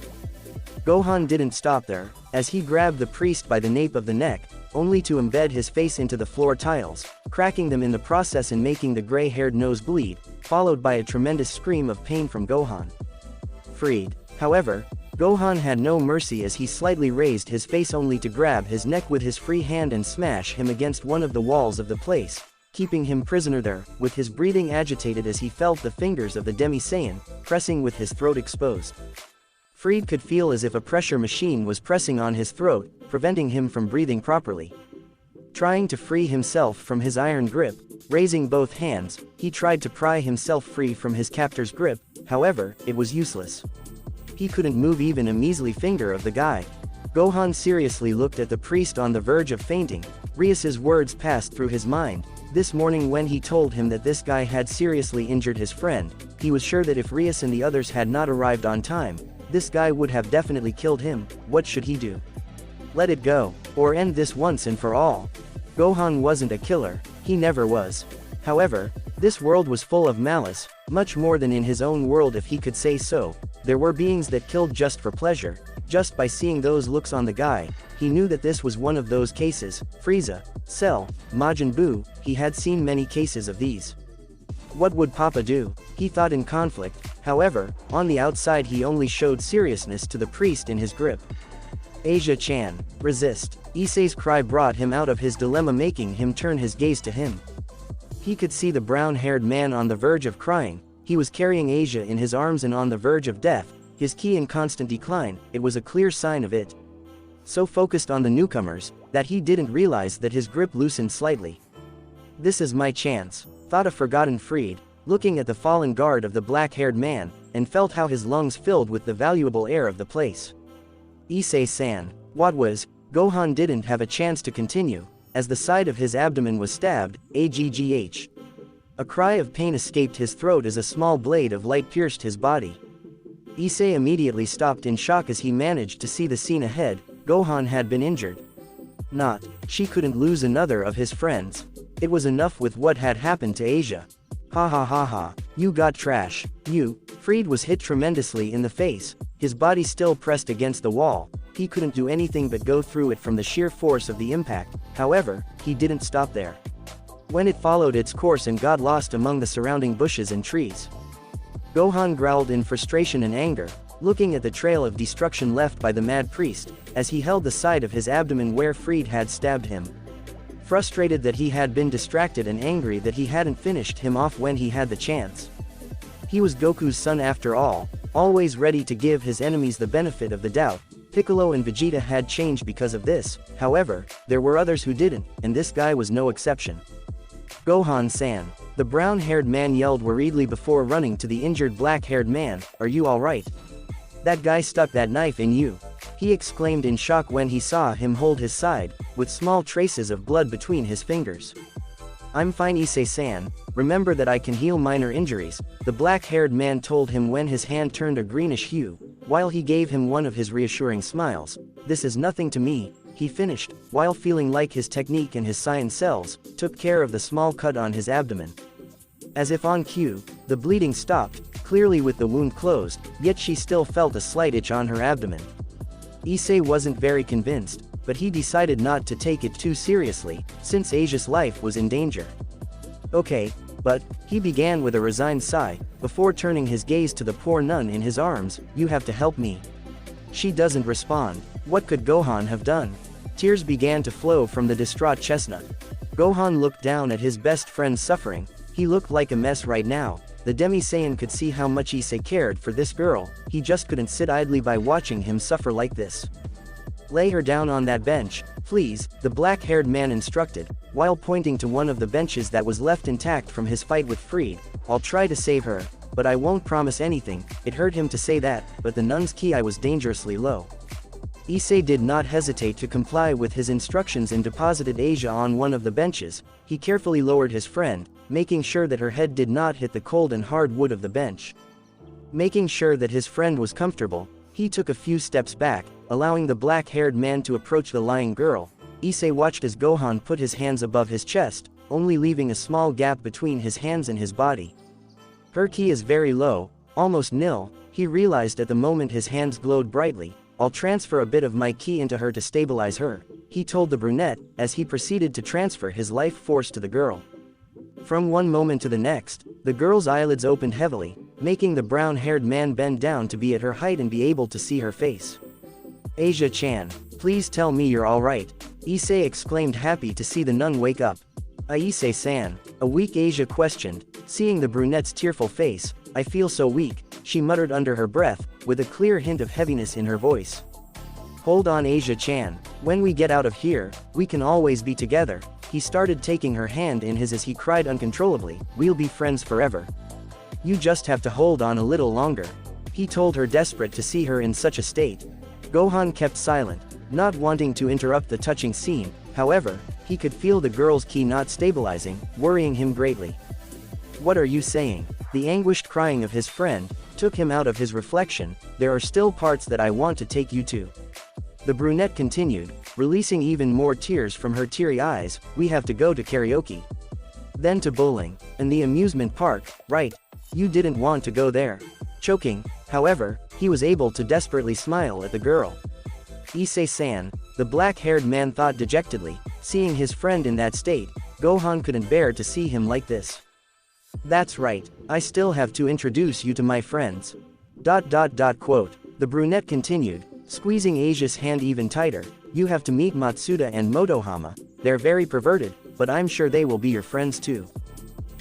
Gohan didn't stop there, as he grabbed the priest by the nape of the neck, only to embed his face into the floor tiles, cracking them in the process and making the gray-haired nose bleed, followed by a tremendous scream of pain from Gohan. Freed. However, Gohan had no mercy as he slightly raised his face only to grab his neck with his free hand and smash him against one of the walls of the place, keeping him prisoner there, with his breathing agitated as he felt the fingers of the Demi-Saiyan pressing with his throat exposed. Freed could feel as if a pressure machine was pressing on his throat, preventing him from breathing properly. Trying to free himself from his iron grip, raising both hands, he tried to pry himself free from his captor's grip. However, it was useless. He couldn't move even a measly finger of the guy. Gohan seriously looked at the priest on the verge of fainting. Rias's words passed through his mind. This morning when he told him that this guy had seriously injured his friend, he was sure that if Rias and the others had not arrived on time, this guy would have definitely killed him. What should he do? Let it go, or end this once and for all. Gohan wasn't a killer, he never was. However, This world was full of malice, much more than in his own world if he could say so. There were beings that killed just for pleasure. Just by seeing those looks on the guy, he knew that this was one of those cases. Frieza, Cell, Majin Buu, he had seen many cases of these. What would Papa do? He thought in conflict. However, on the outside he only showed seriousness to the priest in his grip. Asia-chan, resist. Issei's cry brought him out of his dilemma, making him turn his gaze to him. He could see the brown-haired man on the verge of crying. He was carrying Asia in his arms and on the verge of death, his ki in constant decline. It was a clear sign of it. So focused on the newcomers, that he didn't realize that his grip loosened slightly. This is my chance, thought a forgotten Freed, looking at the fallen guard of the black-haired man, and felt how his lungs filled with the valuable air of the place. Issei-san, what was? Gohan didn't have a chance to continue, as the side of his abdomen was stabbed. Aggh. A cry of pain escaped his throat as a small blade of light pierced his body. Issei immediately stopped in shock as he managed to see the scene ahead. Gohan had been injured. Not, she couldn't lose another of his friends. It was enough with what had happened to Asia. Ha ha ha ha, you got trash, you. Freed was hit tremendously in the face, his body still pressed against the wall. He couldn't do anything but go through it from the sheer force of the impact. However, he didn't stop there. When it followed its course and got lost among the surrounding bushes and trees, Gohan growled in frustration and anger, looking at the trail of destruction left by the mad priest, as he held the side of his abdomen where Freed had stabbed him. Frustrated that he had been distracted and angry that he hadn't finished him off when he had the chance. He was Goku's son after all, always ready to give his enemies the benefit of the doubt. Piccolo and Vegeta had changed because of this. However, there were others who didn't, and this guy was no exception. Gohan-san, the brown-haired man yelled worriedly before running to the injured black-haired man. Are you alright? That guy stuck that knife in you, he exclaimed in shock when he saw him hold his side, with small traces of blood between his fingers. I'm fine, Issei-san, remember that I can heal minor injuries, the black-haired man told him when his hand turned a greenish hue, while he gave him one of his reassuring smiles. This is nothing to me, he finished, while feeling like his technique and his Saiyan cells took care of the small cut on his abdomen. As if on cue, the bleeding stopped, clearly with the wound closed, yet she still felt a slight itch on her abdomen. Issei wasn't very convinced, but he decided not to take it too seriously, since Asia's life was in danger. Okay, but, he began with a resigned sigh, before turning his gaze to the poor nun in his arms. You have to help me. She doesn't respond. What could Gohan have done? Tears began to flow from the distraught chestnut. Gohan looked down at his best friend's suffering. He looked like a mess right now. The Demi-Saiyan could see how much Issei cared for this girl. He just couldn't sit idly by watching him suffer like this. Lay her down on that bench, please, the black-haired man instructed, while pointing to one of the benches that was left intact from his fight with Freed. I'll try to save her, but I won't promise anything. It hurt him to say that, but the nun's ki was dangerously low. Issei did not hesitate to comply with his instructions and deposited Asia on one of the benches. He carefully lowered his friend, making sure that her head did not hit the cold and hard wood of the bench. Making sure that his friend was comfortable, he took a few steps back, allowing the black-haired man to approach the lying girl. Issei watched as Gohan put his hands above his chest, only leaving a small gap between his hands and his body. Her ki is very low, almost nil, he realized at the moment. His hands glowed brightly. I'll transfer a bit of my ki into her to stabilize her, he told the brunette, as he proceeded to transfer his life force to the girl. From one moment to the next, the girl's eyelids opened heavily, making the brown-haired man bend down to be at her height and be able to see her face. Asia-chan, please tell me you're alright, Issei exclaimed, happy to see the nun wake up. Issei-san, a weak Asia questioned, seeing the brunette's tearful face. I feel so weak, she muttered under her breath, with a clear hint of heaviness in her voice. Hold on, Asia-chan, when we get out of here, we can always be together. He started taking her hand in his as he cried uncontrollably, we'll be friends forever. You just have to hold on a little longer, he told her, desperate to see her in such a state. Gohan kept silent, not wanting to interrupt the touching scene. However, he could feel the girl's ki not stabilizing, worrying him greatly. What are you saying? The anguished crying of his friend took him out of his reflection. There are still parts that I want to take you to, the brunette continued, releasing even more tears from her teary eyes. We have to go to karaoke. Then to bowling, and the amusement park, right? You didn't want to go there. Choking, however, he was able to desperately smile at the girl. Issei-san, the black-haired man thought dejectedly, seeing his friend in that state, Gohan couldn't bear to see him like this. That's right, I still have to introduce you to my friends. ... Quote. The brunette continued, squeezing Asia's hand even tighter, you have to meet Matsuda and Motohama, they're very perverted, but I'm sure they will be your friends too.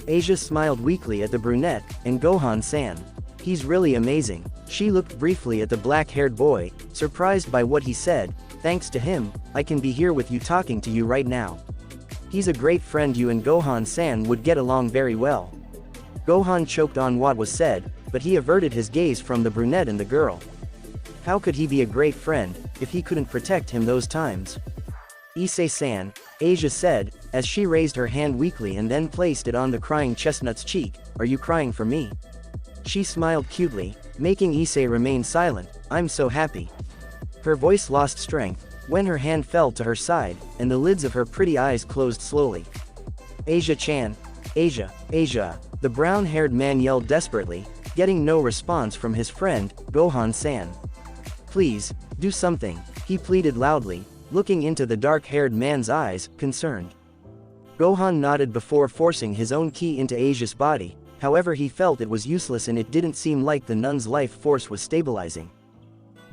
Asia smiled weakly at the brunette, and Gohan-san. He's really amazing. She looked briefly at the black-haired boy, surprised by what he said, thanks to him, I can be here with you talking to you right now. He's a great friend, you and Gohan-san would get along very well. Gohan choked on what was said, but he averted his gaze from the brunette and the girl. How could he be a great friend, if he couldn't protect him those times? Issei-san, Asia said, as she raised her hand weakly and then placed it on the crying chestnut's cheek, are you crying for me? She smiled cutely, making Issei remain silent, I'm so happy. Her voice lost strength, when her hand fell to her side, and the lids of her pretty eyes closed slowly. Asia-chan. Asia, Asia, the brown-haired man yelled desperately, getting no response from his friend, Gohan-san. Please, do something, he pleaded loudly, looking into the dark-haired man's eyes, concerned. Gohan nodded before forcing his own ki into Asia's body, however he felt it was useless and it didn't seem like the nun's life force was stabilizing.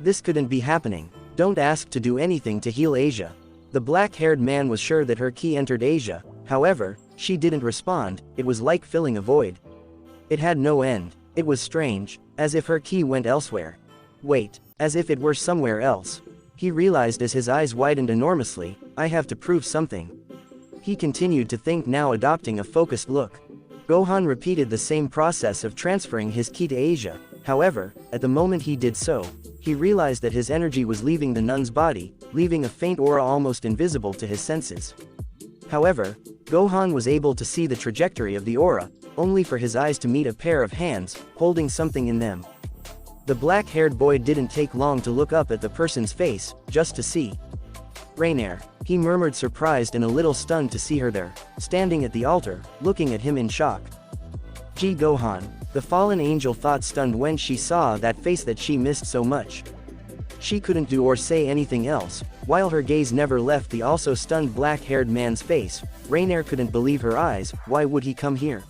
This couldn't be happening, don't ask to do anything to heal Asia. The black-haired man was sure that her ki entered Asia, however, she didn't respond, it was like filling a void. It had no end, it was strange, as if her ki went elsewhere. Wait, as if it were somewhere else. He realized as his eyes widened enormously, I have to prove something. He continued to think, now adopting a focused look. Gohan repeated the same process of transferring his ki to Asia, however, at the moment he did so, he realized that his energy was leaving the nun's body, leaving a faint aura almost invisible to his senses. However, Gohan was able to see the trajectory of the aura, only for his eyes to meet a pair of hands, holding something in them. The black-haired boy didn't take long to look up at the person's face, just to see Raynaire. He murmured, surprised and a little stunned to see her there, standing at the altar, looking at him in shock. Gee, Gohan, the fallen angel thought, stunned when she saw that face that she missed so much. She couldn't do or say anything else, while her gaze never left the also stunned black-haired man's face. Raynaire couldn't believe her eyes, why would he come here?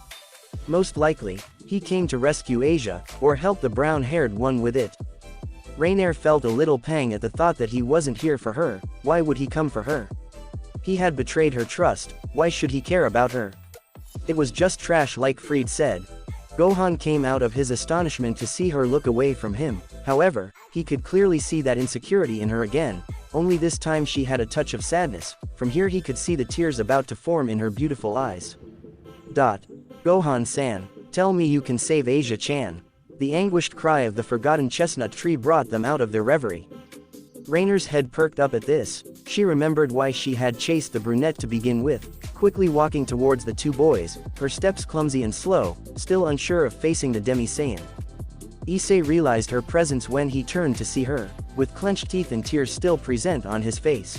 Most likely, he came to rescue Asia, or help the brown-haired one with it. Raynaire felt a little pang at the thought that he wasn't here for her, why would he come for her? He had betrayed her trust, why should he care about her? It was just trash, like Freed said. Gohan came out of his astonishment to see her look away from him, however, he could clearly see that insecurity in her again, only this time she had a touch of sadness, from here he could see the tears about to form in her beautiful eyes. Gohan-san, tell me you can save Asia-chan. The anguished cry of the forgotten chestnut tree brought them out of their reverie. Raynaire's head perked up at this, she remembered why she had chased the brunette to begin with, quickly walking towards the two boys, her steps clumsy and slow, still unsure of facing the Demi-Saiyan. Issei realized her presence when he turned to see her, with clenched teeth and tears still present on his face.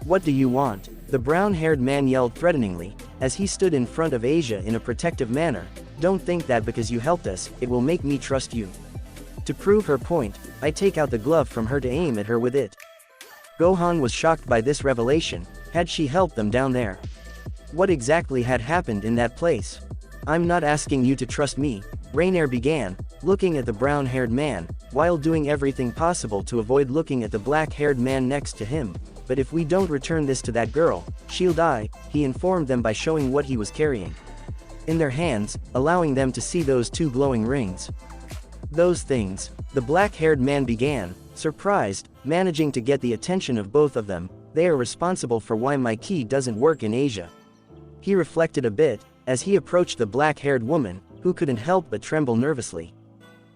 What do you want? The brown-haired man yelled threateningly, as he stood in front of Asia in a protective manner, don't think that because you helped us, it will make me trust you. To prove her point, I take out the glove from her to aim at her with it. Gohan was shocked by this revelation, had she helped them down there? What exactly had happened in that place? I'm not asking you to trust me, Raynaire began, looking at the brown-haired man, while doing everything possible to avoid looking at the black-haired man next to him, but if we don't return this to that girl, she'll die, he informed them by showing what he was carrying in their hands, allowing them to see those two glowing rings. Those things, the black-haired man began, surprised, managing to get the attention of both of them, they are responsible for why my ki doesn't work in Asia. He reflected a bit, as he approached the black-haired woman, who couldn't help but tremble nervously.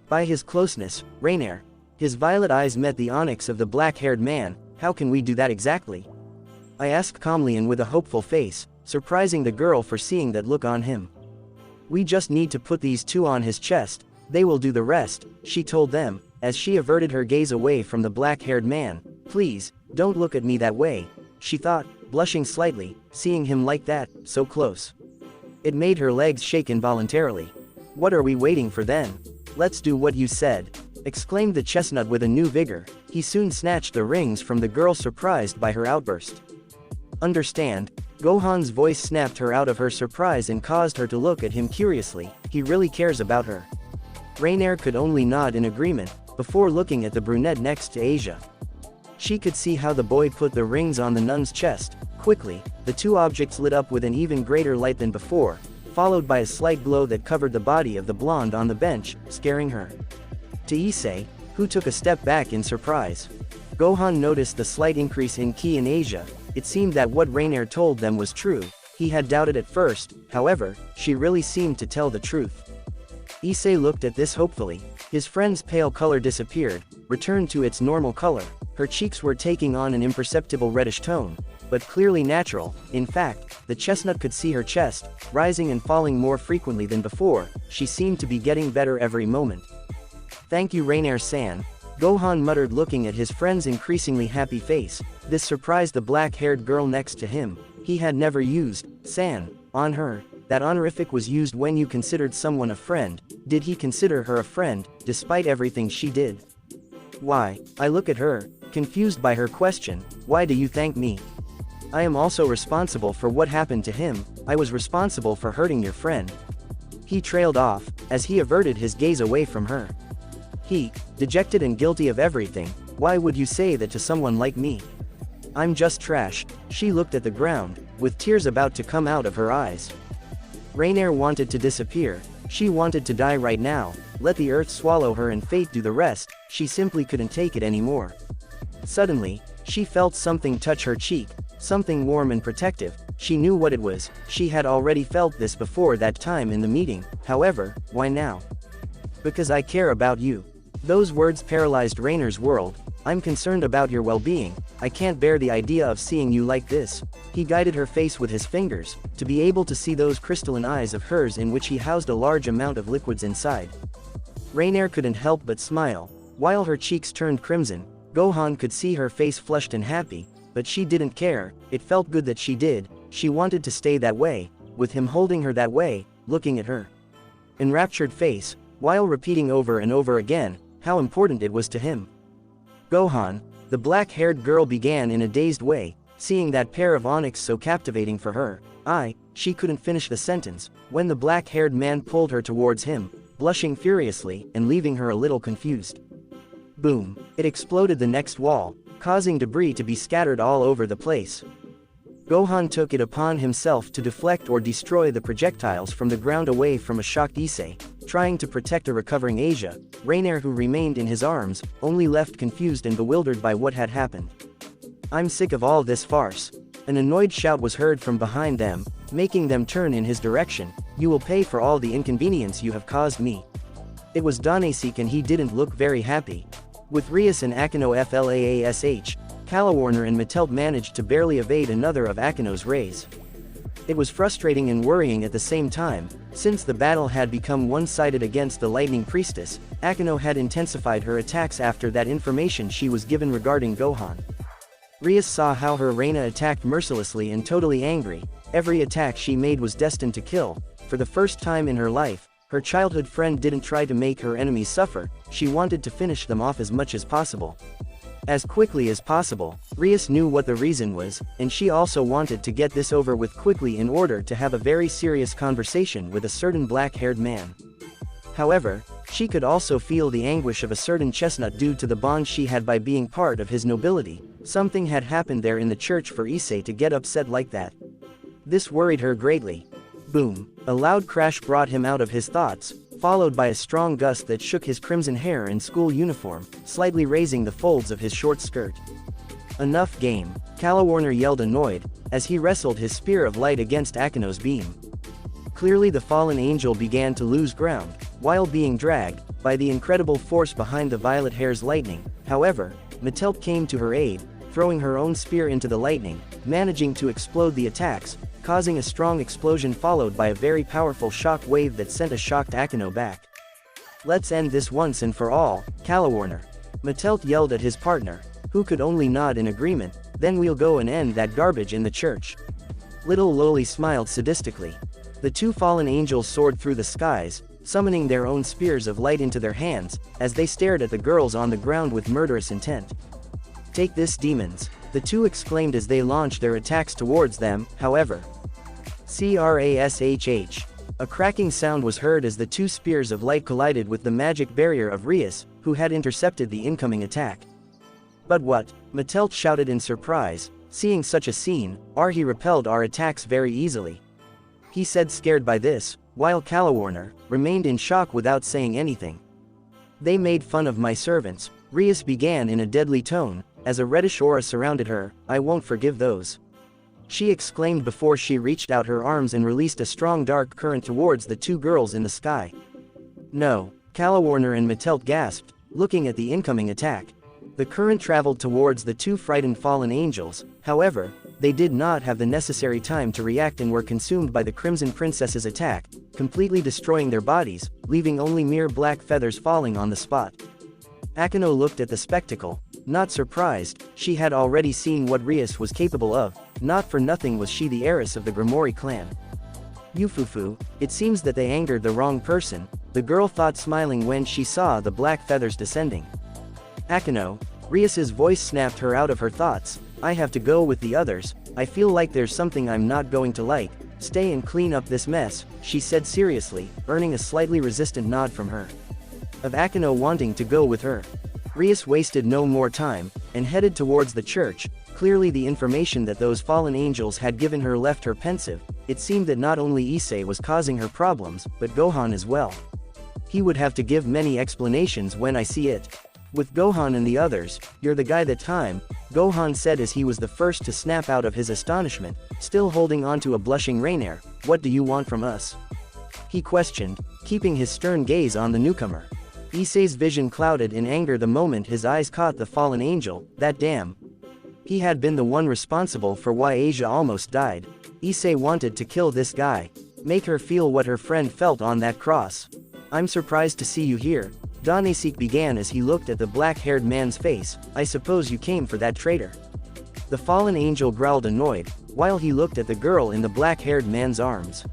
By his closeness, Raynaire. His violet eyes met the onyx of the black-haired man, how can we do that exactly? I asked calmly and with a hopeful face, surprising the girl for seeing that look on him. We just need to put these two on his chest, they will do the rest, she told them, as she averted her gaze away from the black-haired man. Please, don't look at me that way, she thought, blushing slightly, seeing him like that, so close. It made her legs shake involuntarily. "What are we waiting for then? Let's do what you said," exclaimed the chestnut with a new vigor. He soon snatched the rings from the girl, surprised by her outburst. "Understand?" Gohan's voice snapped her out of her surprise and caused her to look at him curiously. He really cares about her. Raynaire could only nod in agreement, before looking at the brunette next to Asia. She could see how the boy put the rings on the nun's chest. Quickly, the two objects lit up with an even greater light than before, followed by a slight glow that covered the body of the blonde on the bench, scaring her. To Issei, who took a step back in surprise. Gohan noticed the slight increase in ki in Asia. It seemed that what Raynaire told them was true. He had doubted at first, however, she really seemed to tell the truth. Issei looked at this hopefully. His friend's pale color disappeared, returned to its normal color. Her cheeks were taking on an imperceptible reddish tone, but clearly natural. In fact, the chestnut could see her chest, rising and falling more frequently than before. She seemed to be getting better every moment. "Thank you, Raynaire-san," Gohan muttered, looking at his friend's increasingly happy face. This surprised the black-haired girl next to him. He had never used "san" on her. That honorific was used when you considered someone a friend. Did he consider her a friend, despite everything she did? "Why?" I look at her, confused by her question. "Why do you thank me? I am also responsible for what happened to him. I was responsible for hurting your friend." He trailed off, as he averted his gaze away from her. He, dejected and guilty of everything. "Why would you say that to someone like me? I'm just trash." She looked at the ground, with tears about to come out of her eyes. Raynaire wanted to disappear. She wanted to die right now. Let the earth swallow her and fate do the rest. She simply couldn't take it anymore. Suddenly, she felt something touch her cheek, something warm and protective. She knew what it was. She had already felt this before that time in the meeting. However, why now? "Because I care about you." Those words paralyzed Raynaire's world. "I'm concerned about your well-being. I can't bear the idea of seeing you like this." He guided her face with his fingers, to be able to see those crystalline eyes of hers in which he housed a large amount of liquids inside. Raynaire couldn't help but smile. While her cheeks turned crimson, Gohan could see her face flushed and happy, but she didn't care. It felt good that she did. She wanted to stay that way, with him holding her that way, looking at her enraptured face, while repeating over and over again how important it was to him. "Gohan," the black-haired girl began in a dazed way, seeing that pair of onyx so captivating for her. She couldn't finish the sentence, when the black-haired man pulled her towards him, blushing furiously, and leaving her a little confused. Boom! It exploded the next wall, causing debris to be scattered all over the place. Gohan took it upon himself to deflect or destroy the projectiles from the ground away from a shocked Issei, trying to protect a recovering Asia. Raynaire, who remained in his arms, only left confused and bewildered by what had happened. "I'm sick of all this farce." An annoyed shout was heard from behind them, making them turn in his direction. "You will pay for all the inconvenience you have caused me." It was Dohnaseek, and he didn't look very happy. With Rias and Akeno flash, Calawarner and Matelt managed to barely evade another of Akeno's rays. It was frustrating and worrying at the same time. Since the battle had become one-sided against the Lightning Priestess, Akeno had intensified her attacks after that information she was given regarding Gohan. Rias saw how her Rayna attacked mercilessly and totally angry. Every attack she made was destined to kill. For the first time in her life, her childhood friend didn't try to make her enemies suffer. She wanted to finish them off as much as possible. As quickly as possible. Rias knew what the reason was, and she also wanted to get this over with quickly in order to have a very serious conversation with a certain black-haired man. However, she could also feel the anguish of a certain chestnut due to the bond she had by being part of his nobility. Something had happened there in the church for Issei to get upset like that. This worried her greatly. Boom! A loud crash brought him out of his thoughts, followed by a strong gust that shook his crimson hair and school uniform, slightly raising the folds of his short skirt. "Enough game!" Calawarner yelled, annoyed, as he wrestled his spear of light against Akeno's beam. Clearly the fallen angel began to lose ground, while being dragged by the incredible force behind the violet hair's lightning. However, Matelt came to her aid, throwing her own spear into the lightning, managing to explode the attacks, causing a strong explosion followed by a very powerful shock wave that sent a shocked Akeno back. "Let's end this once and for all, Calawarner," Matelt yelled at his partner, who could only nod in agreement. "Then we'll go and end that garbage in the church." Little Loli smiled sadistically. The two fallen angels soared through the skies, summoning their own spears of light into their hands, as they stared at the girls on the ground with murderous intent. "Take this, demons," the two exclaimed as they launched their attacks towards them. However, crashh. A cracking sound was heard as the two spears of light collided with the magic barrier of Rias, who had intercepted the incoming attack. "But what?" Matelt shouted in surprise. "Seeing such a scene, he repelled our attacks very easily," he said, scared by this, while Calawarner remained in shock without saying anything. "They made fun of my servants," Rias began in a deadly tone, as a reddish aura surrounded her. "I won't forgive those," she exclaimed before she reached out her arms and released a strong dark current towards the two girls in the sky. "No," Calawarner and Matelt gasped, looking at the incoming attack. The current traveled towards the two frightened fallen angels. However, they did not have the necessary time to react and were consumed by the Crimson Princess's attack, completely destroying their bodies, leaving only mere black feathers falling on the spot. Akeno looked at the spectacle. Not surprised, she had already seen what Rias was capable of. Not for nothing was she the heiress of the Grimoire clan. "Yufufu, it seems that they angered the wrong person," the girl thought, smiling when she saw the black feathers descending. "Akeno," Rias's voice snapped her out of her thoughts. "I have to go with the others. I feel like there's something I'm not going to like. Stay and clean up this mess," she said seriously, earning a slightly resistant nod from her. Of Akeno wanting to go with her, Rias wasted no more time, and headed towards the church. Clearly the information that those fallen angels had given her left her pensive. It seemed that not only Issei was causing her problems, but Gohan as well. He would have to give many explanations when I see it. With Gohan and the others, "You're the guy that time," Gohan said as he was the first to snap out of his astonishment, still holding on to a blushing Raynaire. "What do you want from us?" he questioned, keeping his stern gaze on the newcomer. Issei's vision clouded in anger the moment his eyes caught the fallen angel. That damn. He had been the one responsible for why Asia almost died. Issei wanted to kill this guy. Make her feel what her friend felt on that cross. "I'm surprised to see you here," Dohnaseek began as he looked at the black-haired man's face. "I suppose you came for that traitor." The fallen angel growled, annoyed, while he looked at the girl in the black-haired man's arms.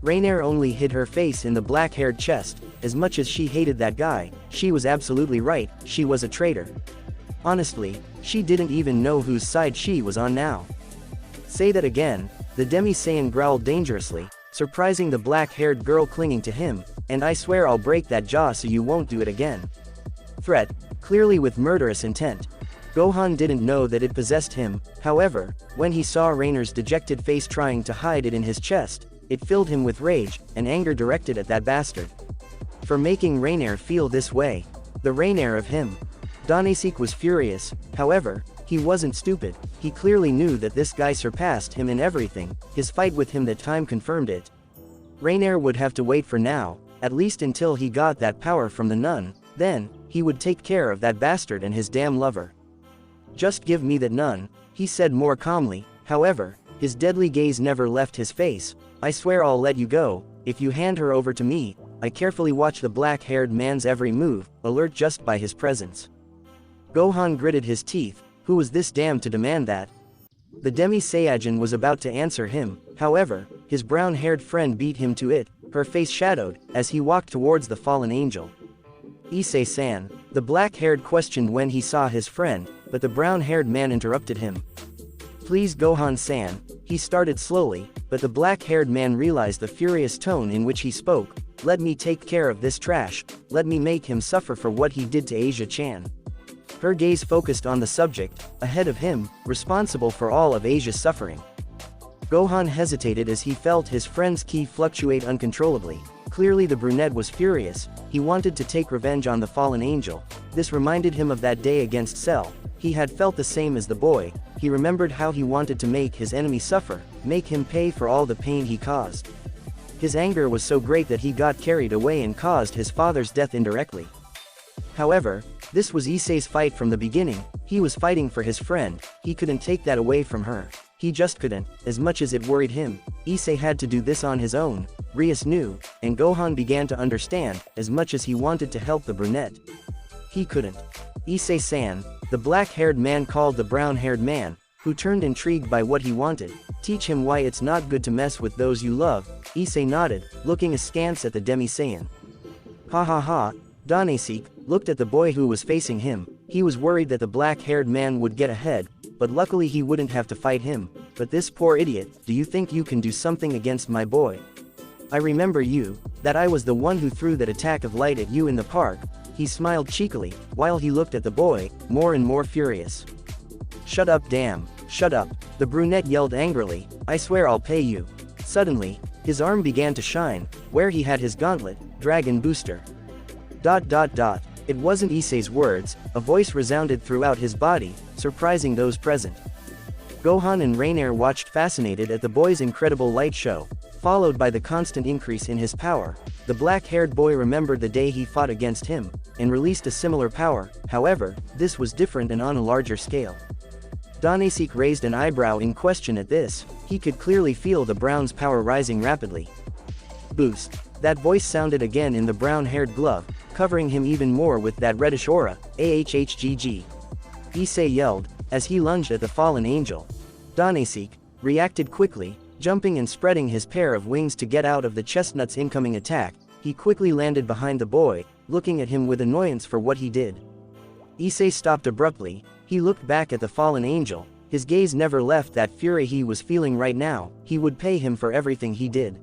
Raynaire only hid her face in the black-haired chest. As much as she hated that guy, she was absolutely right, she was a traitor. Honestly, she didn't even know whose side she was on now. "Say that again," the Demi-Saiyan growled dangerously, surprising the black-haired girl clinging to him, "and I swear I'll break that jaw so you won't do it again." Threat, clearly with murderous intent. Gohan didn't know that it possessed him. However, when he saw Raynaire's dejected face trying to hide it in his chest, it filled him with rage and anger directed at that bastard. For making Raynaire feel this way. The Raynaire of him. Dohnaseek was furious. However, he wasn't stupid. He clearly knew that this guy surpassed him in everything. His fight with him that time confirmed it. Raynaire would have to wait for now, at least until he got that power from the nun. Then, he would take care of that bastard and his damn lover. "Just give me that nun," he said more calmly. However, his deadly gaze never left his face. "I swear I'll let you go, if you hand her over to me." I carefully watched the black-haired man's every move, alert just by his presence. Gohan gritted his teeth. Who was this damn to demand that? The Demi-Saiyan was about to answer him. However, his brown-haired friend beat him to it, her face shadowed, as he walked towards the fallen angel. "Issei-san," the black-haired questioned when he saw his friend, but the brown-haired man interrupted him. "Please Gohan-san," he started slowly, but the black-haired man realized the furious tone in which he spoke. "Let me take care of this trash, let me make him suffer for what he did to Asia-chan." Her gaze focused on the subject, ahead of him, responsible for all of Asia's suffering. Gohan hesitated as he felt his friend's ki fluctuate uncontrollably. Clearly the brunette was furious. He wanted to take revenge on the fallen angel. This reminded him of that day against Cell. He had felt the same as the boy. He remembered how he wanted to make his enemy suffer, make him pay for all the pain he caused. His anger was so great that he got carried away and caused his father's death indirectly. However, this was Issei's fight from the beginning. He was fighting for his friend. He couldn't take that away from her. He just couldn't, as much as it worried him. Issei had to do this on his own. Rias knew, and Gohan began to understand, as much as he wanted to help the brunette. He couldn't. "Issei-san," the black-haired man called the brown-haired man, who turned intrigued by what he wanted. Teach him why it's not good to mess with those you love. Issei nodded, looking askance at the Demi-Saiyan. Ha ha ha. Dohnaseek looked at the boy who was facing him. He was worried that the black-haired man would get ahead, but luckily he wouldn't have to fight him. But this poor idiot, do you think you can do something against my boy? I remember you, that I was the one who threw that attack of light at you in the park. He smiled cheekily, while he looked at the boy, more and more furious. Shut up, damn, shut up, the brunette yelled angrily, I swear I'll pay you. Suddenly, his arm began to shine, where he had his gauntlet, Dragon Booster. ... It wasn't Issei's words, a voice resounded throughout his body, surprising those present. Gohan and Raynaire watched fascinated at the boy's incredible light show, followed by the constant increase in his power. The black-haired boy remembered the day he fought against him, and released a similar power. However, this was different and on a larger scale. Dohnaseek raised an eyebrow in question at this. He could clearly feel the Brown's power rising rapidly. Boost. That voice sounded again in the brown-haired glove, covering him even more with that reddish aura. AHHGG. Issei yelled, as he lunged at the fallen angel. Dohnaseek reacted quickly, jumping and spreading his pair of wings to get out of the chestnut's incoming attack. He quickly landed behind the boy, looking at him with annoyance for what he did. Issei stopped abruptly. He looked back at the fallen angel. His gaze never left that fury he was feeling right now. He would pay him for everything he did.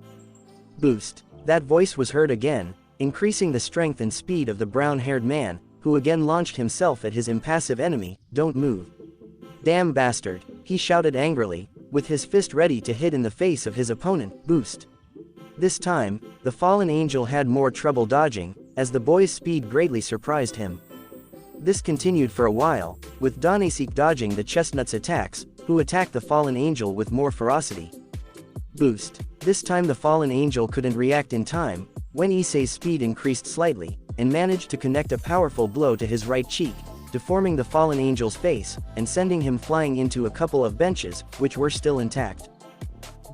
Boost. That voice was heard again, increasing the strength and speed of the brown-haired man, who again launched himself at his impassive enemy. Don't move. Damn bastard, he shouted angrily, with his fist ready to hit in the face of his opponent. Boost. This time, the fallen angel had more trouble dodging, as the boy's speed greatly surprised him. This continued for a while, with Dohnaseek dodging the chestnut's attacks, who attacked the fallen angel with more ferocity. Boost. This time the fallen angel couldn't react in time, when Issei's speed increased slightly, and managed to connect a powerful blow to his right cheek, deforming the fallen angel's face, and sending him flying into a couple of benches, which were still intact.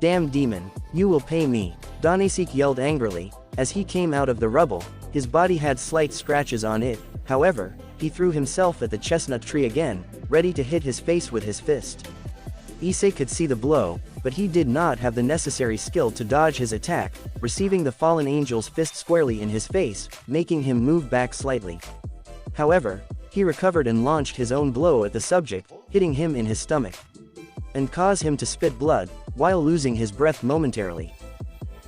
Damn demon, you will pay me, Dohnaseek yelled angrily, as he came out of the rubble. His body had slight scratches on it. However, he threw himself at the chestnut tree again, ready to hit his face with his fist. Issei could see the blow, but he did not have the necessary skill to dodge his attack, receiving the fallen angel's fist squarely in his face, making him move back slightly. However, he recovered and launched his own blow at the subject, hitting him in his stomach, and caused him to spit blood, while losing his breath momentarily.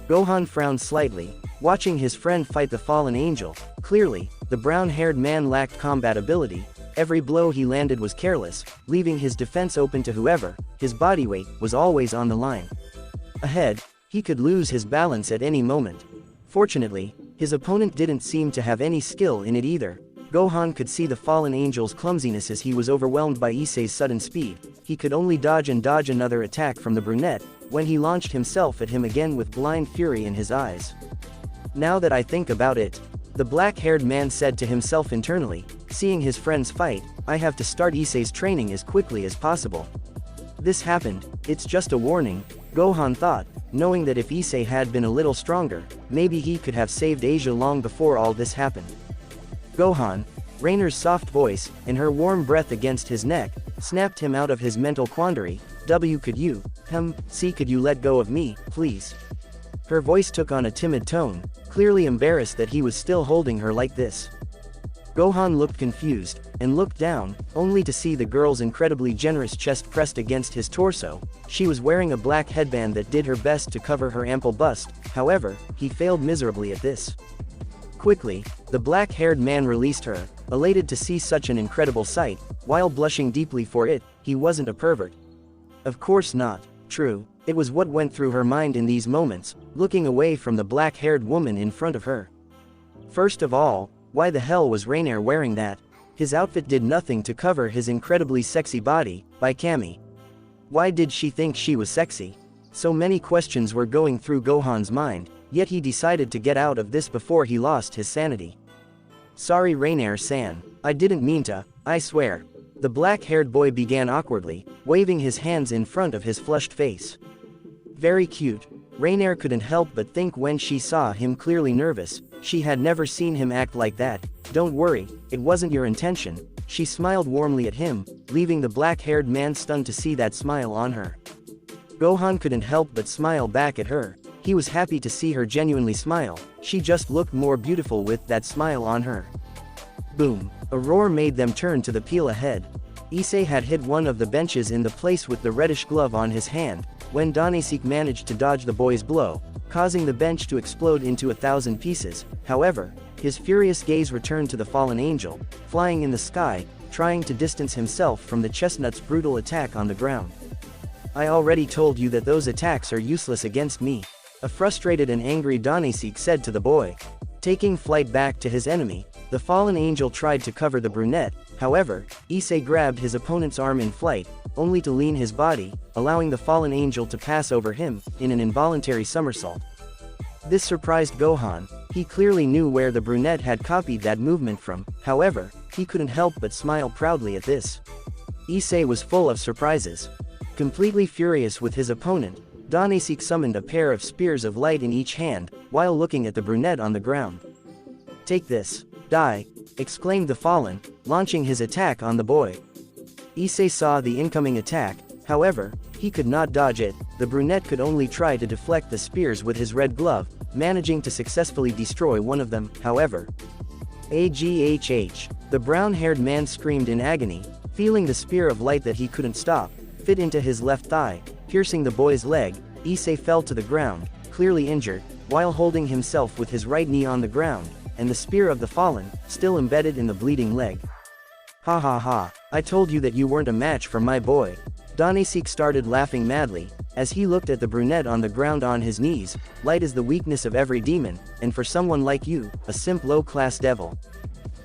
Gohan frowned slightly, watching his friend fight the fallen angel. Clearly, the brown-haired man lacked combat ability. Every blow he landed was careless, leaving his defense open to whoever. His body weight was always on the line. Ahead, he could lose his balance at any moment. Fortunately, his opponent didn't seem to have any skill in it either. Gohan could see the fallen angel's clumsiness as he was overwhelmed by Issei's sudden speed. He could only dodge and dodge another attack from the brunette, when he launched himself at him again with blind fury in his eyes. Now that I think about it, the black-haired man said to himself internally, seeing his friends fight, I have to start Issei's training as quickly as possible. This happened, it's just a warning, Gohan thought, knowing that if Issei had been a little stronger, maybe he could have saved Asia long before all this happened. Gohan, Raynaire's soft voice, and her warm breath against his neck, snapped him out of his mental quandary. Could you let go of me, please? Her voice took on a timid tone, clearly embarrassed that he was still holding her like this. Gohan looked confused, and looked down, only to see the girl's incredibly generous chest pressed against his torso. She was wearing a black headband that did her best to cover her ample bust. However, he failed miserably at this. Quickly, the black-haired man released her, elated to see such an incredible sight. While blushing deeply for it, he wasn't a pervert. Of course not. True, it was what went through her mind in these moments, looking away from the black-haired woman in front of her. First of all, why the hell was Raynaire wearing that? His outfit did nothing to cover his incredibly sexy body. By Cammy. Why did she think she was sexy? So many questions were going through Gohan's mind, yet he decided to get out of this before he lost his sanity. Sorry Raynaire-san, I didn't mean to, I swear. The black-haired boy began awkwardly, waving his hands in front of his flushed face. Very cute. Raynaire couldn't help but think when she saw him clearly nervous. She had never seen him act like that. Don't worry, it wasn't your intention. She smiled warmly at him, leaving the black-haired man stunned to see that smile on her. Gohan couldn't help but smile back at her. He was happy to see her genuinely smile. She just looked more beautiful with that smile on her. Boom. A roar made them turn to the peel ahead. Issei had hit one of the benches in the place with the reddish glove on his hand, when Dohnaseek managed to dodge the boy's blow, causing the bench to explode into 1,000 pieces. However, his furious gaze returned to the fallen angel, flying in the sky, trying to distance himself from the chestnut's brutal attack on the ground. I already told you that those attacks are useless against me. A frustrated and angry Dohnaseek said to the boy. Taking flight back to his enemy, the fallen angel tried to cover the brunette. However, Issei grabbed his opponent's arm in flight, only to lean his body, allowing the fallen angel to pass over him, in an involuntary somersault. This surprised Gohan. He clearly knew where the brunette had copied that movement from. However, he couldn't help but smile proudly at this. Issei was full of surprises. Completely furious with his opponent, Dohnaseek summoned a pair of spears of light in each hand, while looking at the brunette on the ground. Take this. Die! Exclaimed the fallen, launching his attack on the boy. Issei saw the incoming attack. However, he could not dodge it. The brunette could only try to deflect the spears with his red glove, managing to successfully destroy one of them. However, AGHH. The brown-haired man screamed in agony, feeling the spear of light that he couldn't stop fit into his left thigh, piercing the boy's leg. Issei fell to the ground, clearly injured, while holding himself with his right knee on the ground, and the spear of the fallen, still embedded in the bleeding leg. Ha ha ha, I told you that you weren't a match for my boy. Dohnaseek started laughing madly, as he looked at the brunette on the ground on his knees. Light is the weakness of every demon, and for someone like you, a simp low-class devil.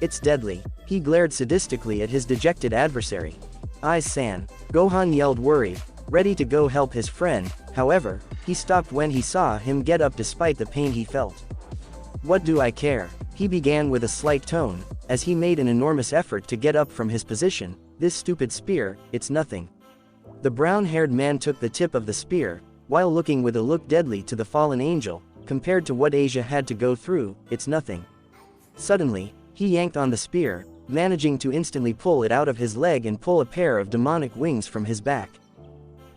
It's deadly. He glared sadistically at his dejected adversary. Aiz-san. Gohan yelled worried, ready to go help his friend. However, he stopped when he saw him get up despite the pain he felt. What do I care? He began with a slight tone, as he made an enormous effort to get up from his position. This stupid spear, it's nothing. The brown-haired man took the tip of the spear, while looking with a look deadly to the fallen angel. Compared to what Asia had to go through, it's nothing. Suddenly, he yanked on the spear, managing to instantly pull it out of his leg and pull a pair of demonic wings from his back.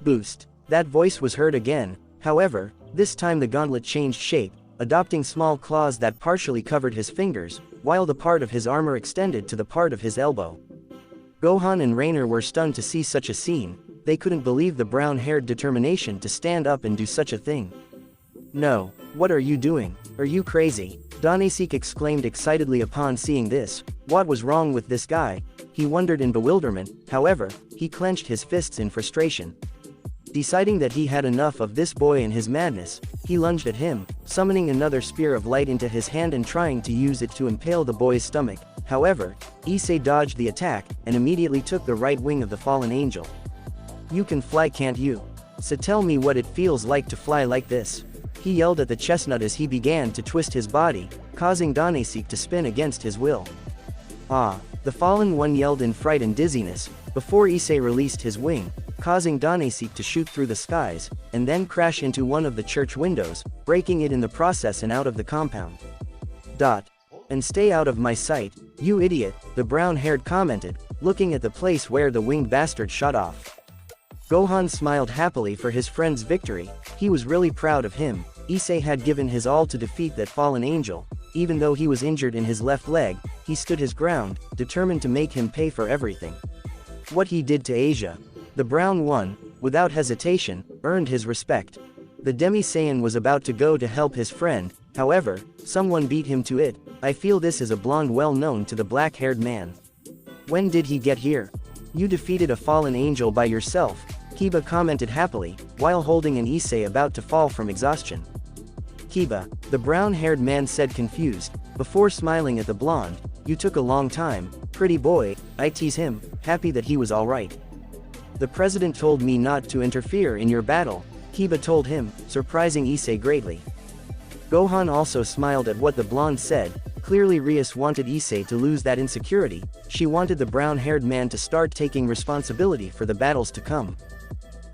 Boost. That voice was heard again. However, this time the gauntlet changed shape, adopting small claws that partially covered his fingers, while the part of his armor extended to the part of his elbow. Gohan and Raynaire were stunned to see such a scene. They couldn't believe the brown-haired determination to stand up and do such a thing. No, what are you doing? Are you crazy? Dohnaseek exclaimed excitedly upon seeing this. What was wrong with this guy? He wondered in bewilderment. However, he clenched his fists in frustration. Deciding that he had enough of this boy and his madness, he lunged at him, summoning another spear of light into his hand and trying to use it to impale the boy's stomach. However, Issei dodged the attack, and immediately took the right wing of the fallen angel. You can fly, can't you? So tell me what it feels like to fly like this. He yelled at the chestnut as he began to twist his body, causing Dohnaseek to spin against his will. Ah! The fallen one yelled in fright and dizziness, before Issei released his wing, causing Dohnaseek to shoot through the skies, and then crash into one of the church windows, breaking it in the process and out of the compound. And stay out of my sight, you idiot, the brown-haired commented, looking at the place where the winged bastard shot off. Gohan smiled happily for his friend's victory. He was really proud of him. Issei had given his all to defeat that fallen angel. Even though he was injured in his left leg, he stood his ground, determined to make him pay for everything. What he did to Asia, the brown one, without hesitation, earned his respect. The Demi-Saiyan was about to go to help his friend. However, someone beat him to it. I feel this is a blonde well known to the black-haired man. When did he get here? You defeated a fallen angel by yourself, Kiba commented happily, while holding an Issei about to fall from exhaustion. Kiba, the brown-haired man said confused, before smiling at the blonde. You took a long time, pretty boy. I tease him, happy that he was alright. The president told me not to interfere in your battle, Kiba told him, surprising Issei greatly. Gohan also smiled at what the blonde said. Clearly Rias wanted Issei to lose that insecurity. She wanted the brown-haired man to start taking responsibility for the battles to come.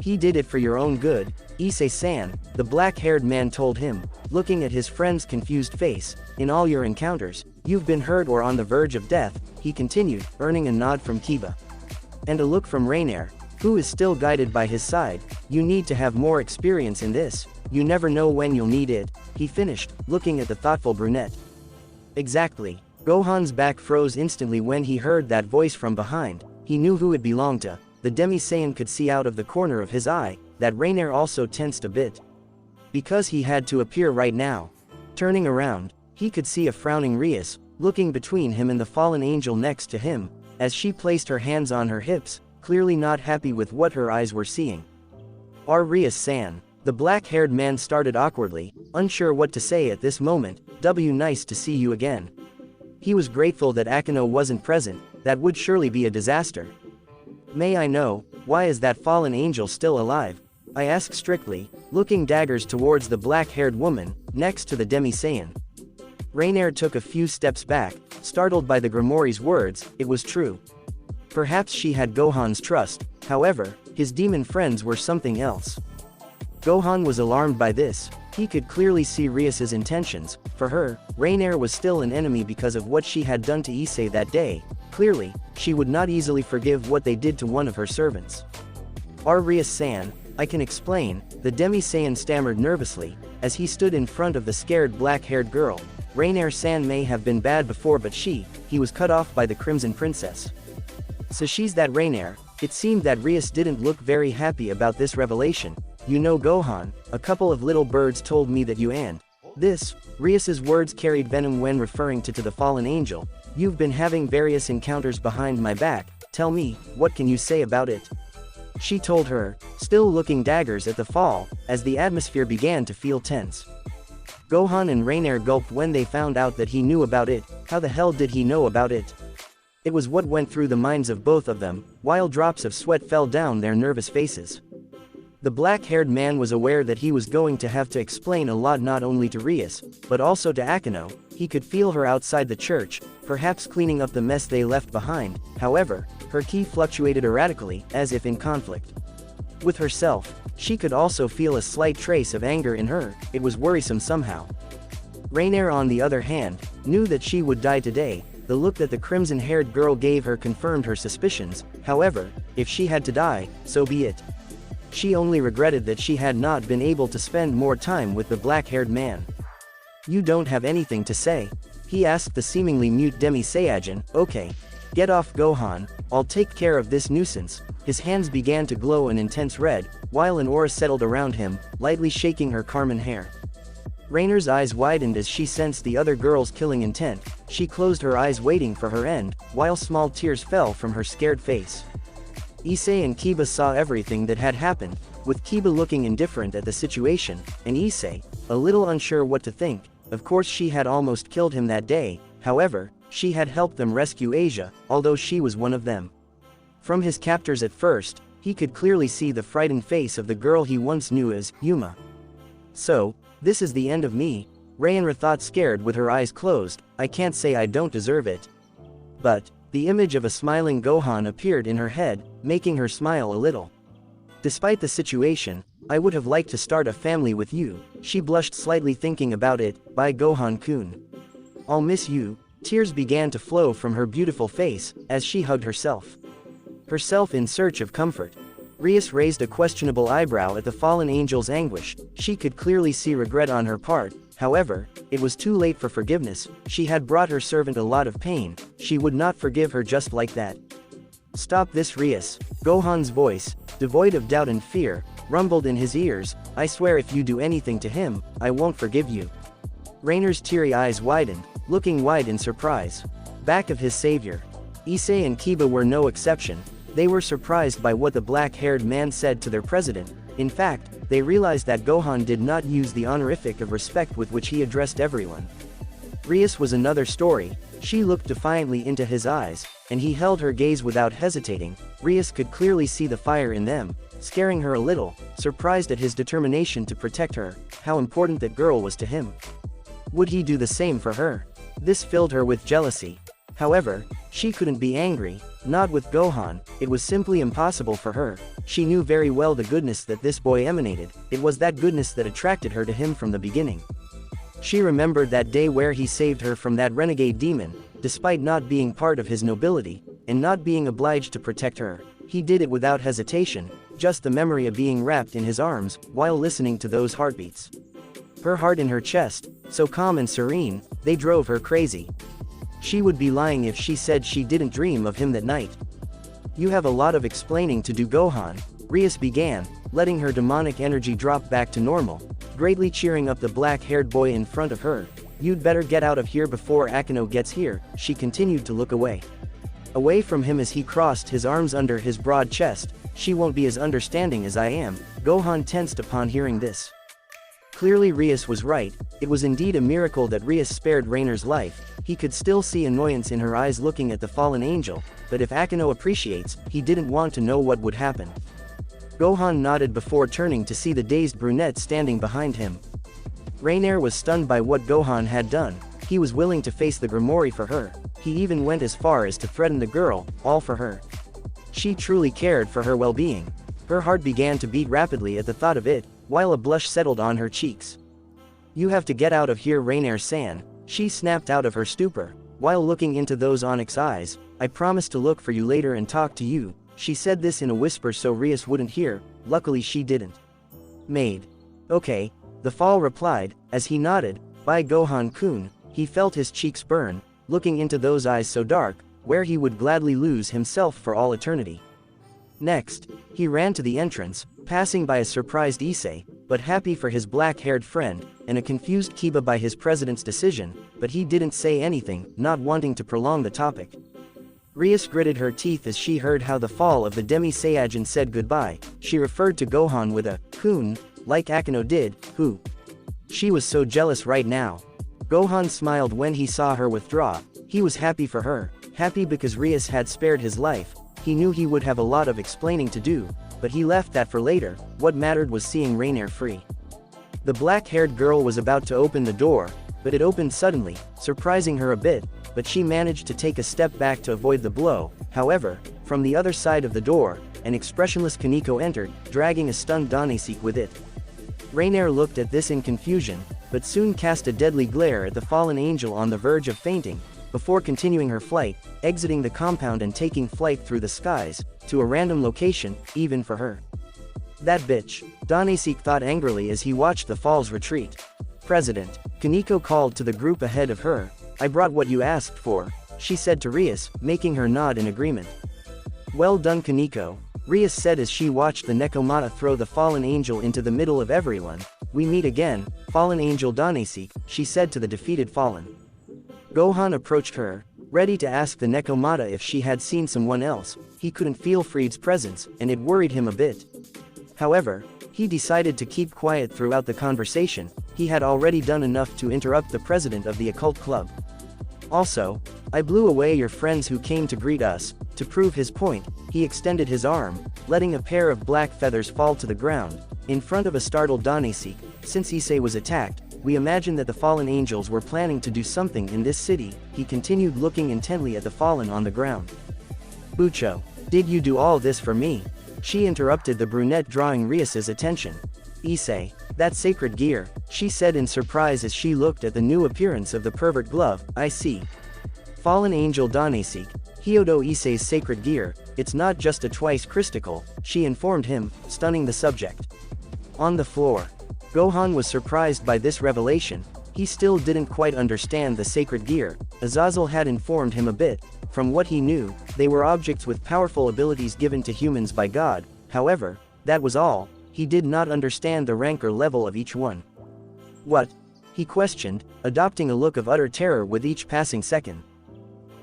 He did it for your own good, Issei-san, the black-haired man told him, looking at his friend's confused face. In all your encounters, you've been hurt or on the verge of death, he continued, earning a nod from Kiba. And a look from Raynaire, who is still guided by his side. You need to have more experience in this, you never know when you'll need it, he finished, looking at the thoughtful brunette. Exactly. Gohan's back froze instantly when he heard that voice from behind. He knew who it belonged to. The Demi-Saiyan could see out of the corner of his eye that Raynaire also tensed a bit. Because he had to appear right now. Turning around, he could see a frowning Rias, looking between him and the fallen angel next to him, as she placed her hands on her hips, clearly not happy with what her eyes were seeing. Rias-san. The black-haired man started awkwardly, unsure what to say at this moment. Nice to see you again. He was grateful that Akeno wasn't present, that would surely be a disaster. May I know, why is that fallen angel still alive? I asked strictly, looking daggers towards the black-haired woman, next to the Demi-Saiyan. Raynaire took a few steps back, startled by the Grimoire's words. It was true. Perhaps she had Gohan's trust, however, his demon friends were something else. Gohan was alarmed by this. He could clearly see Rias's intentions. For her, Raynaire was still an enemy because of what she had done to Issei that day. Clearly, she would not easily forgive what they did to one of her servants. Rias-san, I can explain, the Demi-Saiyan stammered nervously, as he stood in front of the scared black-haired girl. Raynaire-san may have been bad before, but he was cut off by the Crimson Princess. So she's that Raynaire. It seemed that Rias didn't look very happy about this revelation. You know Gohan, a couple of little birds told me that you and this. Rias's words carried venom when referring to the fallen angel. You've been having various encounters behind my back, tell me, what can you say about it? She told her, still looking daggers at the fall, as the atmosphere began to feel tense. Gohan and Raynaire gulped when they found out that he knew about it. How the hell did he know about it? It was what went through the minds of both of them, while drops of sweat fell down their nervous faces. The black-haired man was aware that he was going to have to explain a lot, not only to Rias, but also to Akeno. He could feel her outside the church, perhaps cleaning up the mess they left behind. However, her ki fluctuated erratically, as if in conflict with herself. She could also feel a slight trace of anger in her. It was worrisome somehow. Raynaire, on the other hand, knew that she would die today. The look that the crimson-haired girl gave her confirmed her suspicions. However, if she had to die, so be it. She only regretted that she had not been able to spend more time with the black-haired man. You don't have anything to say? He asked the seemingly mute Demi-Saiyan. Okay. Get off Gohan, I'll take care of this nuisance. His hands began to glow an intense red, while an aura settled around him, lightly shaking her carmine hair. Raynaire's eyes widened as she sensed the other girl's killing intent. She closed her eyes waiting for her end, while small tears fell from her scared face. Issei and Kiba saw everything that had happened, with Kiba looking indifferent at the situation, and Issei, a little unsure what to think. Of course she had almost killed him that day, however, she had helped them rescue Asia, although she was one of them. From his captors at first, he could clearly see the frightened face of the girl he once knew as Yuma. So, this is the end of me, Raynaire thought, scared with her eyes closed. I can't say I don't deserve it. But the image of a smiling Gohan appeared in her head, making her smile a little. Despite the situation, I would have liked to start a family with you. She blushed slightly thinking about it. Bye Gohan-kun. I'll miss you. Tears began to flow from her beautiful face, as she hugged herself in search of comfort. Rias raised a questionable eyebrow at the fallen angel's anguish. She could clearly see regret on her part. However, it was too late for forgiveness. She had brought her servant a lot of pain. She would not forgive her just like that. Stop this, Rias. Gohan's voice, devoid of doubt and fear, rumbled in his ears. I swear if you do anything to him, I won't forgive you. Raynaire's teary eyes widened, looking wide in surprise. Back of his savior. Issei and Kiba were no exception. They were surprised by what the black-haired man said to their president. In fact, they realized that Gohan did not use the honorific of respect with which he addressed everyone. Rias was another story. She looked defiantly into his eyes, and he held her gaze without hesitating. Rias could clearly see the fire in them, scaring her a little, surprised at his determination to protect her. How important that girl was to him. Would he do the same for her? This filled her with jealousy. However, She couldn't be angry, not with Gohan, it was simply impossible for her. She knew very well the goodness that this boy emanated, it was that goodness that attracted her to him from the beginning. She remembered that day where he saved her from that renegade demon, despite not being part of his nobility, and not being obliged to protect her. He did it without hesitation, just the memory of being wrapped in his arms, while listening to those heartbeats. Her heart in her chest, so calm and serene, they drove her crazy. She would be lying if she said she didn't dream of him that night. You have a lot of explaining to do, Gohan, Rias began, letting her demonic energy drop back to normal, greatly cheering up the black-haired boy in front of her. You'd better get out of here before Akeno gets here. She continued to look away. Away from him as he crossed his arms under his broad chest. She won't be as understanding as I am. Gohan tensed upon hearing this. Clearly Rias was right, it was indeed a miracle that Rias spared Raynaire's life. He could still see annoyance in her eyes looking at the fallen angel, but if Akeno appreciates, he didn't want to know what would happen. Gohan nodded before turning to see the dazed brunette standing behind him. Raynaire was stunned by what Gohan had done. He was willing to face the Grimoire for her. He even went as far as to threaten the girl, all for her. She truly cared for her well-being. Her heart began to beat rapidly at the thought of it, while a blush settled on her cheeks. You have to get out of here, Raynaire-san. She snapped out of her stupor, while looking into those onyx eyes. I promise to look for you later and talk to you. She said this in a whisper so Rias wouldn't hear, luckily she didn't. Maid. Okay, the Fall replied, as he nodded. By Gohan-kun, he felt his cheeks burn, looking into those eyes so dark, where he would gladly lose himself for all eternity. Next, he ran to the entrance, passing by a surprised Issei, but happy for his black-haired friend, and a confused Kiba by his president's decision, but he didn't say anything, not wanting to prolong the topic. Rias gritted her teeth as she heard how the fall of the Demi-Saiyan said goodbye. She referred to Gohan with a kun, like Akeno did, who. She was so jealous right now. Gohan smiled when he saw her withdraw. He was happy for her, happy because Rias had spared his life. He knew he would have a lot of explaining to do, but he left that for later. What mattered was seeing Raynaire free. The black-haired girl was about to open the door, but it opened suddenly, surprising her a bit, but she managed to take a step back to avoid the blow. However, from the other side of the door, an expressionless Kaneko entered, dragging a stunned Dohnaseek with it. Raynaire looked at this in confusion, but soon cast a deadly glare at the fallen angel on the verge of fainting, before continuing her flight, exiting the compound and taking flight through the skies, to a random location, even for her. That bitch, Dohnaseek thought angrily as he watched the Fall's retreat. President, Kaneko called to the group ahead of her. I brought what you asked for, she said to Rias, making her nod in agreement. Well done, Kaneko, Rias said as she watched the Nekomata throw the fallen angel into the middle of everyone. We meet again, fallen angel Dohnaseek, she said to the defeated fallen. Gohan approached her, ready to ask the Nekomata if she had seen someone else. He couldn't feel Freed's presence, and it worried him a bit. However, he decided to keep quiet throughout the conversation. He had already done enough to interrupt the president of the occult club. Also, I blew away your friends who came to greet us. To prove his point, he extended his arm, letting a pair of black feathers fall to the ground, in front of a startled Dohnaseek. Since Issei was attacked, we imagined that the fallen angels were planning to do something in this city. He continued looking intently at the fallen on the ground. Bucho, did you do all this for me? She interrupted the brunette, drawing Rias's attention. Issei, that sacred gear, she said in surprise as she looked at the new appearance of the pervert glove. I see. Fallen angel Dohnaseek, Hyodo Issei's sacred gear, it's not just a twice crystal, she informed him, stunning the subject. On the floor, Gohan was surprised by this revelation. He still didn't quite understand the sacred gear. Azazel had informed him a bit. From what he knew, they were objects with powerful abilities given to humans by God. However, that was all. He did not understand the rank or level of each one. What? He questioned, adopting a look of utter terror with each passing second.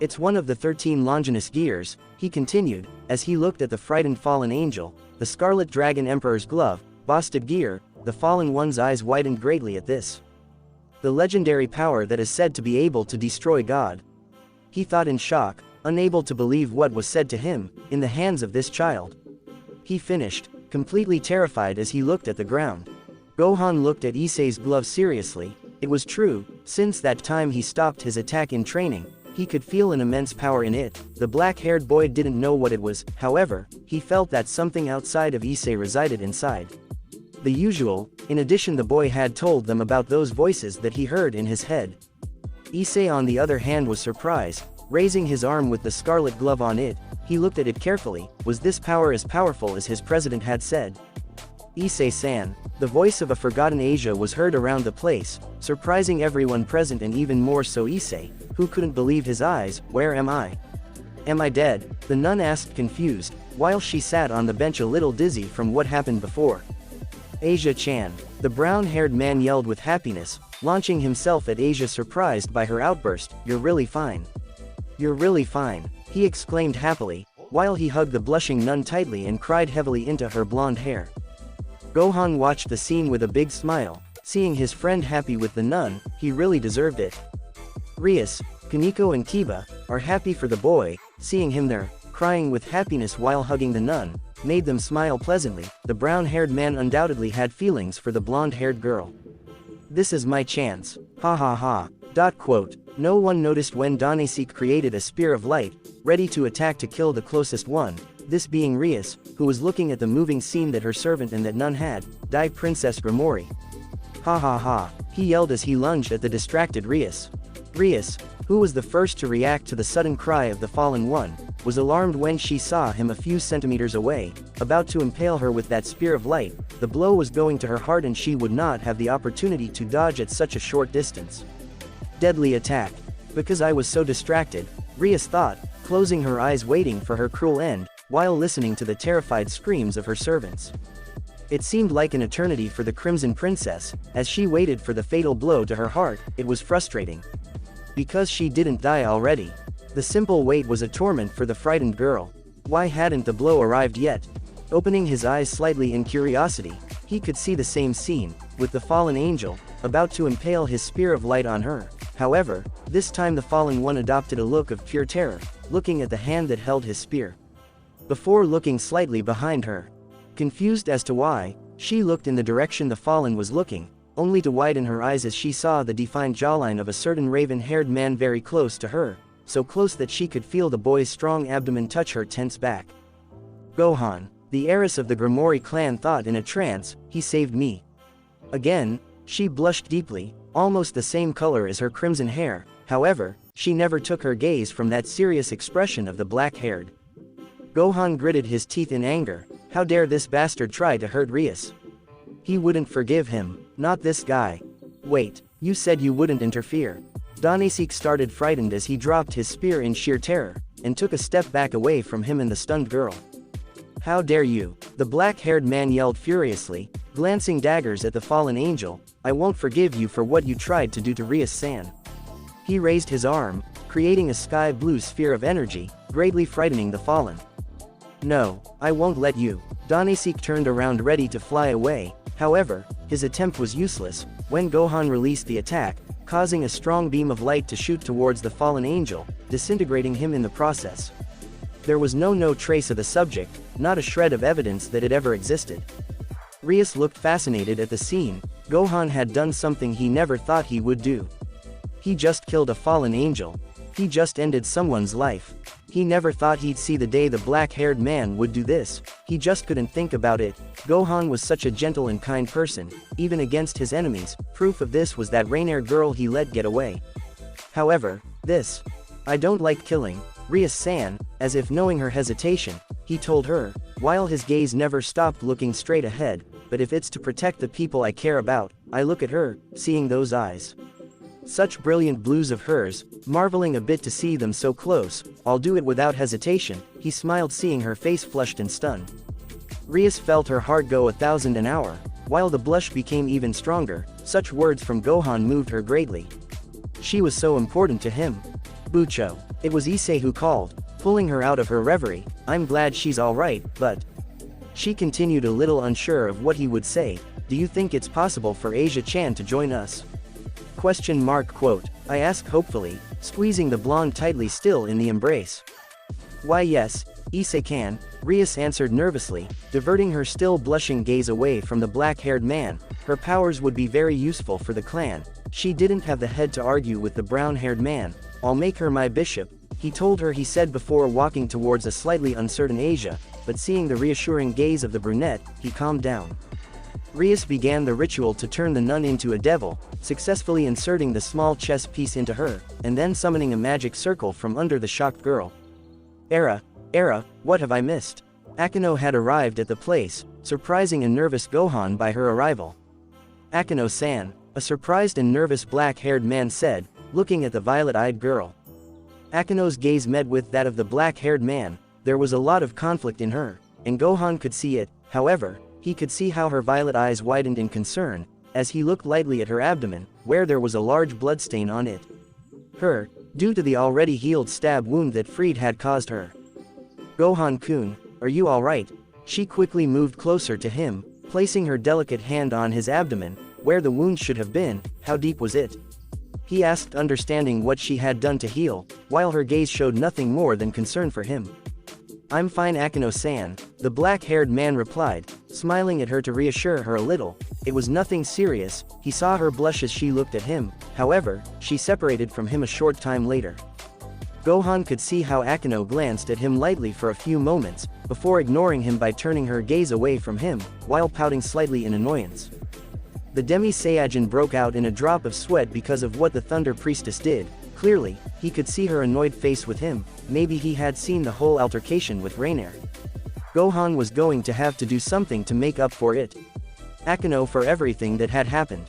It's one of the 13 Longinus gears, he continued, as he looked at the frightened fallen angel. The Scarlet Dragon Emperor's glove, Bastard gear. The fallen one's eyes widened greatly at this. The legendary power that is said to be able to destroy God. He thought in shock, unable to believe what was said to him, in the hands of this child. He finished, completely terrified as he looked at the ground. Gohan looked at Issei's glove seriously. It was true, since that time he stopped his attack in training, He could feel an immense power in it. The black-haired boy didn't know what it was, however, he felt that something outside of Issei resided inside. The usual, in addition the boy had told them about those voices that he heard in his head. Issei on the other hand was surprised, raising his arm with the scarlet glove on it, he looked at it carefully. Was this power as powerful as his president had said? Issei-san. The voice of a forgotten Asia was heard around the place, surprising everyone present and even more so Issei, who couldn't believe his eyes. Where am I? Am I dead? The nun asked confused, while she sat on the bench a little dizzy from what happened before. Asia-chan. The brown-haired man yelled with happiness, launching himself at Asia surprised by her outburst. You're really fine. You're really fine, he exclaimed happily, while he hugged the blushing nun tightly and cried heavily into her blonde hair. Gohan watched the scene with a big smile, seeing his friend happy with the nun, he really deserved it. Rias, Kaneko and Kiba are happy for the boy, seeing him there, crying with happiness while hugging the nun, made them smile pleasantly. The brown-haired man undoubtedly had feelings for the blonde-haired girl. This is my chance. Ha ha ha. No one noticed when Dohnaseek created a spear of light, ready to attack to kill the closest one, this being Rias, who was looking at the moving scene that her servant and that nun had, died Princess Grimori. Ha ha ha, he yelled as he lunged at the distracted Rias. Rias, who was the first to react to the sudden cry of the fallen one, was alarmed when she saw him a few centimeters away, about to impale her with that spear of light. The blow was going to her heart and she would not have the opportunity to dodge at such a short distance. Deadly attack. Because I was so distracted, Rias thought, closing her eyes waiting for her cruel end, while listening to the terrified screams of her servants. It seemed like an eternity for the Crimson Princess, as she waited for the fatal blow to her heart. It was frustrating. Because she didn't die already. The simple wait was a torment for the frightened girl. Why hadn't the blow arrived yet? Opening his eyes slightly in curiosity, he could see the same scene, with the fallen angel, about to impale his spear of light on her. However, this time the fallen one adopted a look of pure terror, looking at the hand that held his spear. Before looking slightly behind her. Confused as to why, she looked in the direction the fallen was looking, only to widen her eyes as she saw the defined jawline of a certain raven-haired man very close to her, so close that she could feel the boy's strong abdomen touch her tense back. Gohan, the heiress of the Grimori clan, thought in a trance, he saved me. Again, she blushed deeply, almost the same color as her crimson hair. However, she never took her gaze from that serious expression of the black-haired. Gohan gritted his teeth in anger. How dare this bastard try to hurt Rias? He wouldn't forgive him, not this guy. Wait, you said you wouldn't interfere. Dohnaseek started frightened as he dropped his spear in sheer terror, and took a step back away from him and the stunned girl. How dare you? The black-haired man yelled furiously, glancing daggers at the fallen angel. I won't forgive you for what you tried to do to Rias-san. He raised his arm, creating a sky-blue sphere of energy, greatly frightening the fallen. No, I won't let you. Dohnaseek turned around ready to fly away. However, his attempt was useless, when Gohan released the attack, causing a strong beam of light to shoot towards the fallen angel, disintegrating him in the process. There was no trace of the subject, not a shred of evidence that it ever existed. Rias looked fascinated at the scene. Gohan had done something he never thought he would do. He just killed a fallen angel. He just ended someone's life. He never thought he'd see the day the black-haired man would do this. He just couldn't think about it. Gohan was such a gentle and kind person, even against his enemies. Proof of this was that Raynaire girl he let get away. However, this. I don't like killing. Rias-san, as if knowing her hesitation, he told her, while his gaze never stopped looking straight ahead, but if it's to protect the people I care about, I look at her, seeing those eyes. Such brilliant blues of hers, marveling a bit to see them so close. I'll do it without hesitation, he smiled seeing her face flushed and stunned. Rias felt her heart go 1,000 an hour, while the blush became even stronger. Such words from Gohan moved her greatly. She was so important to him. Bucho. It was Issei who called, pulling her out of her reverie. I'm glad she's alright, but... She continued a little unsure of what he would say. Do you think it's possible for Asia-chan to join us? ? I asked hopefully, squeezing the blonde tightly still in the embrace. Why yes, Issei-can, Rias answered nervously, diverting her still blushing gaze away from the black-haired man. Her powers would be very useful for the clan. She didn't have the head to argue with the brown-haired man. "I'll make her my bishop," he told her, he said before walking towards a slightly uncertain Asia, but seeing the reassuring gaze of the brunette, he calmed down. Rias began the ritual to turn the nun into a devil, successfully inserting the small chess piece into her, and then summoning a magic circle from under the shocked girl. Era, what have I missed?" Akeno had arrived at the place, surprising a nervous Gohan by her arrival. "Akeno-san," a surprised and nervous black-haired man said, looking at the violet-eyed girl. Akeno's gaze met with that of the black-haired man. There was a lot of conflict in her, and Gohan could see it. However, he could see how her violet eyes widened in concern, as he looked lightly at her abdomen, where there was a large bloodstain on it. Due to the already healed stab wound that Freed had caused her. "Gohan-kun, are you alright?" She quickly moved closer to him, placing her delicate hand on his abdomen, where the wound should have been. "How deep was it?" he asked, understanding what she had done to heal, while her gaze showed nothing more than concern for him. "I'm fine, Akeno-san," the black-haired man replied, smiling at her to reassure her a little. It was nothing serious. He saw her blush as she looked at him. However, she separated from him a short time later. Gohan could see how Akeno glanced at him lightly for a few moments, before ignoring him by turning her gaze away from him, while pouting slightly in annoyance. The Demi-Saiyan broke out in a drop of sweat because of what the Thunder Priestess did. Clearly, he could see her annoyed face with him. Maybe he had seen the whole altercation with Raynaire. Gohan was going to have to do something to make up for it. Akeno, for everything that had happened.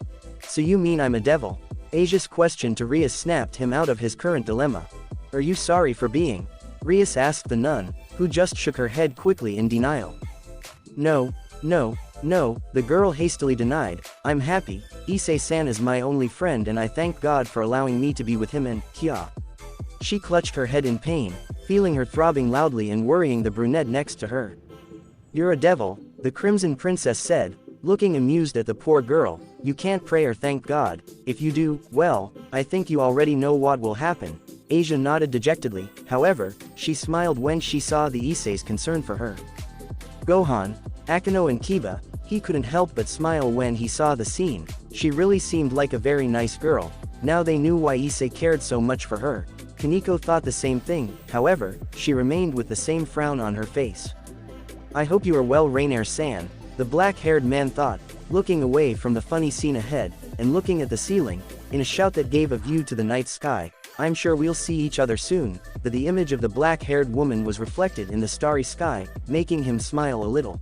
"So you mean I'm a devil?" Asia's question to Rias snapped him out of his current dilemma. "Are you sorry for being?" Rias asked the nun, who just shook her head quickly in denial. No, the girl hastily denied. "I'm happy. Issei-san is my only friend and I thank God for allowing me to be with him and Kya." She clutched her head in pain, feeling her throbbing loudly and worrying the brunette next to her. "You're a devil," the Crimson Princess said, looking amused at the poor girl. "You can't pray or thank God. If you do, well, I think you already know what will happen." Asia nodded dejectedly. However, she smiled when she saw the Issei's concern for her. Gohan, Akeno and Kiba, he couldn't help but smile when he saw the scene. She really seemed like a very nice girl. Now they knew why Issei cared so much for her. Kaneko thought the same thing. However, she remained with the same frown on her face. "I hope you are well, Raynaire-san," the black-haired man thought, looking away from the funny scene ahead, and looking at the ceiling, in a shout that gave a view to the night sky. "I'm sure we'll see each other soon." But the image of the black-haired woman was reflected in the starry sky, making him smile a little.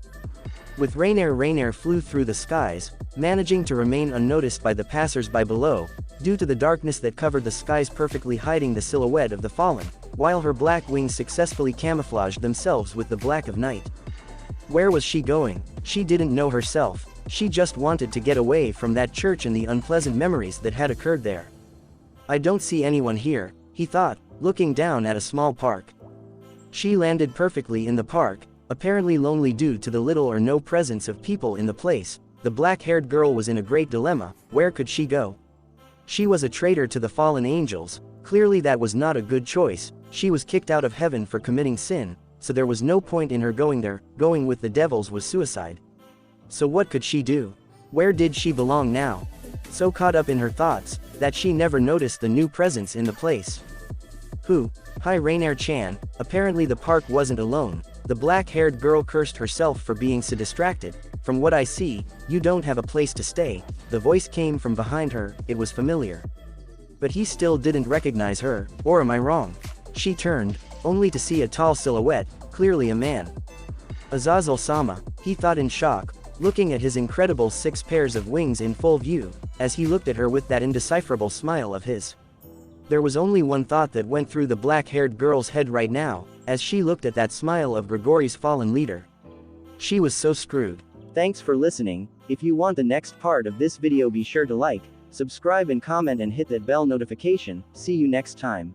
With Raynaire flew through the skies, managing to remain unnoticed by the passers-by below, due to the darkness that covered the skies, perfectly hiding the silhouette of the fallen, while her black wings successfully camouflaged themselves with the black of night. Where was she going? She didn't know herself. She just wanted to get away from that church and the unpleasant memories that had occurred there. "I don't see anyone here," he thought, looking down at a small park. She landed perfectly in the park, apparently lonely due to the little or no presence of people in the place. The black-haired girl was in a great dilemma. Where could she go? She was a traitor to the fallen angels. Clearly that was not a good choice. She was kicked out of heaven for committing sin, so there was no point in her going there. Going with the devils was suicide. So what could she do? Where did she belong now? So caught up in her thoughts, that she never noticed the new presence in the place. Hi Raynaire-chan. Apparently the park wasn't alone. The black-haired girl cursed herself for being so distracted. "From what I see, you don't have a place to stay." The voice came from behind her. It was familiar. But he still didn't recognize her. Or am I wrong? She turned, only to see a tall silhouette, clearly a man. Azazel-sama, he thought in shock, looking at his incredible 6 pairs of wings in full view, as he looked at her with that indecipherable smile of his. There was only one thought that went through the black-haired girl's head right now, as she looked at that smile of Grigori's fallen leader. She was so screwed. Thanks for listening. If you want the next part of this video, be sure to like, subscribe and comment and hit that bell notification. See you next time.